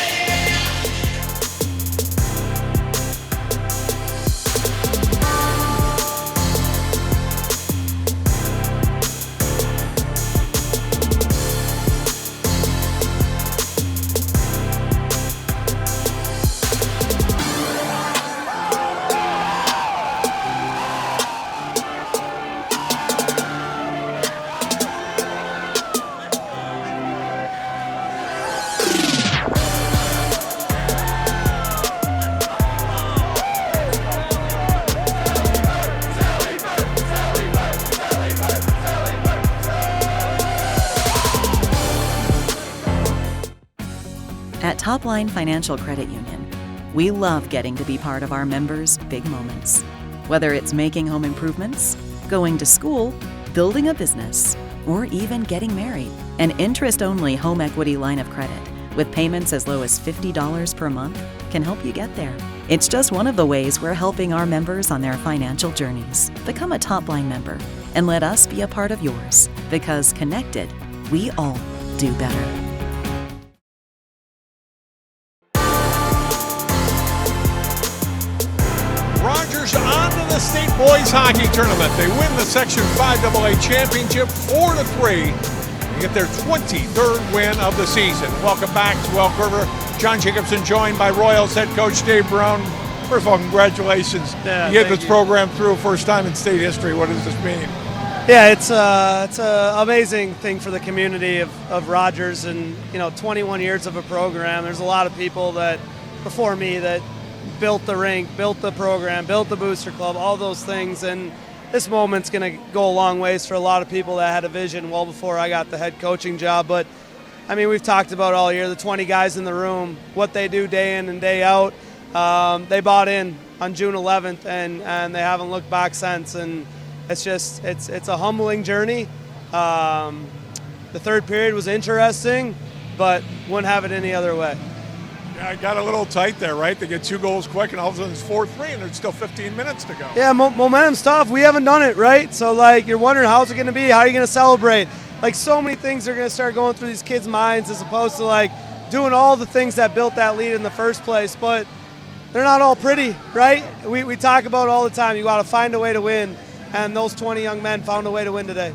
At Topline Financial Credit Union, we love getting to be part of our members' big moments. Whether it's making home improvements, going to school, building a business, or even getting married. An interest-only home equity line of credit with payments as low as $50 per month can help you get there. It's just one of the ways we're helping our members on their financial journeys. Become a Topline member and let us be a part of yours, because connected, we all do better. Rogers on to the state boys hockey tournament. They win the Section 5AA championship 4-3 and get their 23rd win of the season. Welcome back to Elk River. John Jacobson joined by Royals head coach Dave Brown. First of all, congratulations. You get this program through first time in state history. What does this mean? Yeah, it's an amazing thing for the community of Rogers, and 21 years of a program. There's a lot of people that before me that built the rink, built the program, built the booster club, all those things. And this moment's going to go a long ways for a lot of people that had a vision well before I got the head coaching job. But, I mean, we've talked about all year, the 20 guys in the room, what they do day in and day out. They bought in on June 11th, and they haven't looked back since. And it's just, it's a humbling journey. The third period was interesting, but wouldn't have it any other way. Yeah, it got a little tight there, right? They get 2 goals quick, and all of a sudden it's 4-3, and there's still 15 minutes to go. Yeah, momentum's tough. We haven't done it, right? So, like, you're wondering how's it going to be? How are you going to celebrate? Like, so many things are going to start going through these kids' minds as opposed to, like, doing all the things that built that lead in the first place. But they're not all pretty, right? We talk about it all the time. You got to find a way to win, and those 20 young men found a way to win today.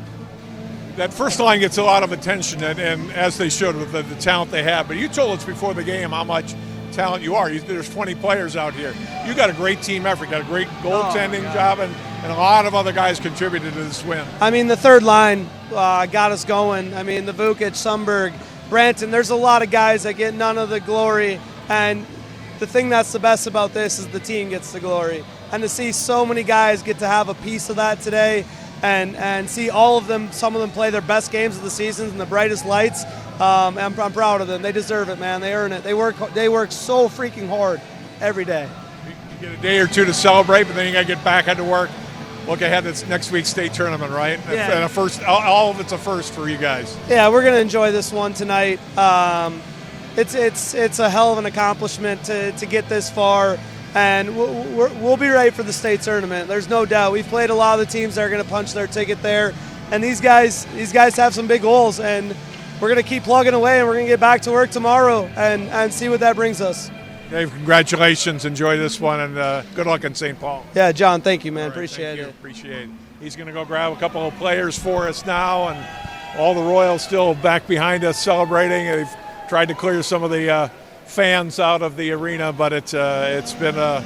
That first line gets a lot of attention, and as they should with the talent they have. But you told us before the game how much talent you are. There's 20 players out here. You got a great team effort, got a great goaltending job, and a lot of other guys contributed to this win. I mean, the third line got us going. I mean, the Vukic, Sundberg, Branton, there's a lot of guys that get none of the glory. And the thing that's the best about this is the team gets the glory. And to see so many guys get to have a piece of that today, and see all of them, some of them play their best games of the season in the brightest lights. I'm proud of them. They deserve it, man. They earn it. They work so freaking hard every day. You get a day or two to celebrate, but then you got to get back into work. Look ahead to next week's state tournament, right? Yeah. And a first, all of it's a first for you guys. Yeah, we're going to enjoy this one tonight. It's a hell of an accomplishment to get this far. And we'll be ready for the state tournament. There's no doubt. We've played a lot of the teams that are going to punch their ticket there. And these guys have some big goals. And we're going to keep plugging away, and we're going to get back to work tomorrow and see what that brings us. Dave, congratulations. Enjoy this one, and good luck in St. Paul. Yeah, John, thank you, man. Right, Appreciate it. Appreciate it. He's going to go grab a couple of players for us now, and all the Royals still back behind us celebrating. They've tried to clear some of the fans out of the arena, but it's been a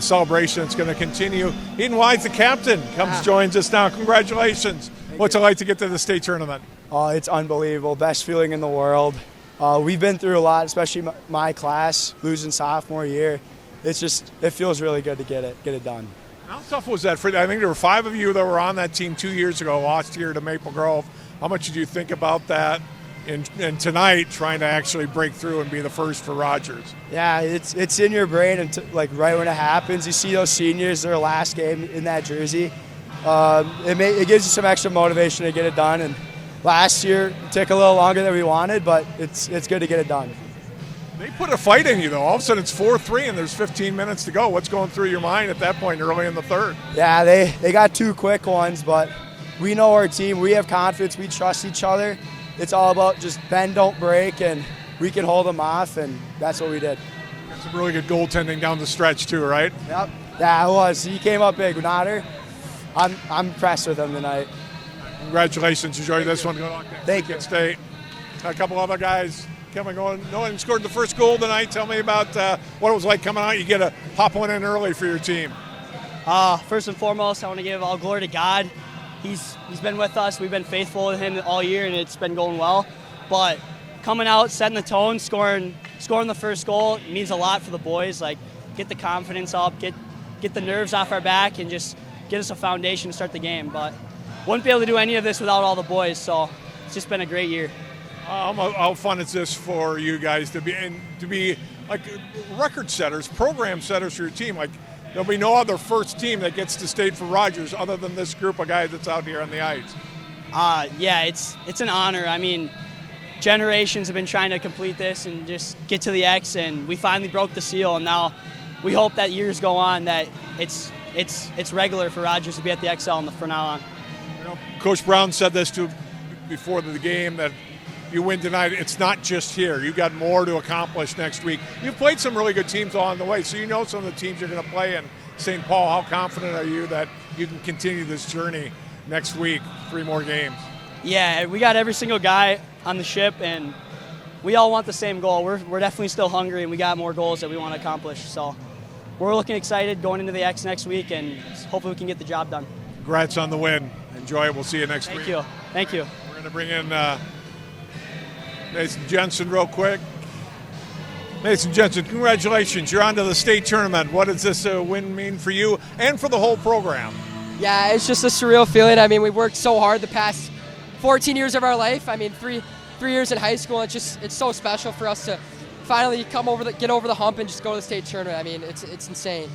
celebration. It's going to continue. Eden Wise, the captain, joins us now. Congratulations. What's it like to get to the state tournament? Oh, it's unbelievable. Best feeling in the world. We've been through a lot, especially my class, losing sophomore year. It feels really good to get it done. How tough was that for you? I think there were 5 of you that were on that team 2 years ago, lost here to Maple Grove. How much did you think about that? And tonight, trying to actually break through and be the first for Rogers. Yeah, it's in your brain, and like right when it happens, you see those seniors, their last game in that jersey. It gives you some extra motivation to get it done. And last year it took a little longer than we wanted, but it's good to get it done. They put a fight in you, though. All of a sudden it's 4-3, and there's 15 minutes to go. What's going through your mind at that point early in the third? Yeah, they got 2 quick ones, but we know our team. We have confidence. We trust each other. It's all about just bend, don't break, and we can hold them off, and that's what we did. Got some really good goaltending down the stretch too, right? Yep. Yeah, it was. He came up big. Notter. I'm impressed with him tonight. Congratulations. Enjoy this one. Good luck. Thank you. State. A couple other guys coming on. No one scored the first goal tonight. Tell me about what it was like coming out. You get to pop one in early for your team. First and foremost, I want to give all glory to God. He's been with us. We've been faithful with him all year, and it's been going well. But coming out, setting the tone, scoring the first goal means a lot for the boys. Like, get the confidence up, get the nerves off our back, and just get us a foundation to start the game. But wouldn't be able to do any of this without all the boys. So it's just been a great year. How fun is this for you guys to be like record setters, program setters for your team? Like, there'll be no other first team that gets to state for Rogers other than this group of guys that's out here on the ice. Yeah, it's an honor. I mean, generations have been trying to complete this and just get to the X, and we finally broke the seal. And now we hope that years go on, that it's regular for Rogers to be at the Xcel from now on. You know, Coach Brown said this before the game, that you win tonight, it's not just here. You've got more to accomplish next week. You've played some really good teams along the way, so you know some of the teams you're going to play in. St. Paul, how confident are you that you can continue this journey next week, 3 more games? Yeah, we got every single guy on the ship, and we all want the same goal. We're definitely still hungry, and we got more goals that we want to accomplish. So we're looking excited going into the X next week, and hopefully we can get the job done. Congrats on the win. Enjoy it. We'll see you next week. Thank you. We're going to bring in Nathan Jensen real quick. Mason Jensen, congratulations. You're on to the state tournament. What does this win mean for you and for the whole program? Yeah, it's just a surreal feeling. I mean, we've worked so hard the past 14 years of our life. I mean, three years in high school. It's so special for us to finally get over the hump and just go to the state tournament. I mean, it's insane.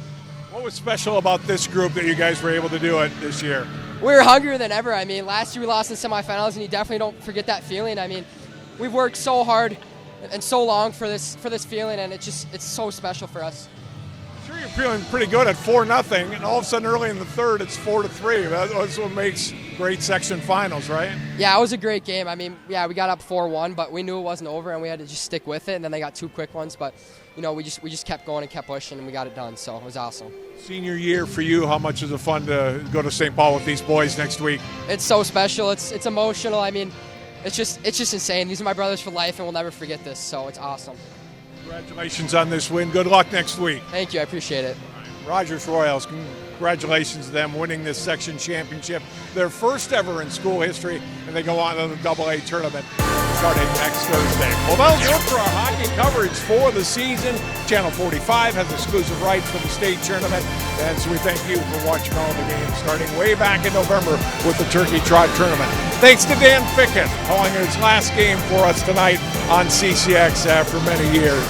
What was special about this group that you guys were able to do it this year? We were hungrier than ever. I mean, last year we lost in semifinals, and you definitely don't forget that feeling. I mean, we've worked so hard and so long for this feeling, and it's so special for us. Sure, you're feeling pretty good at 4-0, and all of a sudden early in the third it's 4-3. That's what makes great section finals, right? Yeah, it was a great game. I mean, yeah, we got up 4-1, but we knew it wasn't over, and we had to just stick with it. And then they got 2 quick ones, but you know, we just kept going and kept pushing, and we got it done. So it was awesome. Senior year for you, how much is it fun to go to St. Paul with these boys next week? It's so special. It's emotional. I mean, it's just insane. These are my brothers for life, and we'll never forget this. So it's awesome. Congratulations on this win. Good luck next week. Thank you. I appreciate it. Rogers Royals, congratulations to them winning this section championship. Their first ever in school history, and they go on to the AA tournament starting next Thursday. Well, that'll do it for our hockey coverage for the season. Channel 45 has exclusive rights for the state tournament, and so we thank you for watching all the games starting way back in November with the Turkey Trot Tournament. Thanks to Dan Fickett calling his last game for us tonight on CCX after many years.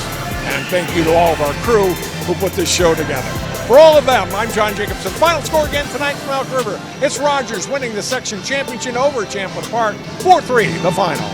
And thank you to all of our crew who put this show together. For all of them, I'm John Jacobson. Final score again tonight from Elk River. It's Rogers winning the section championship over Champlin Park, 4-3 the final.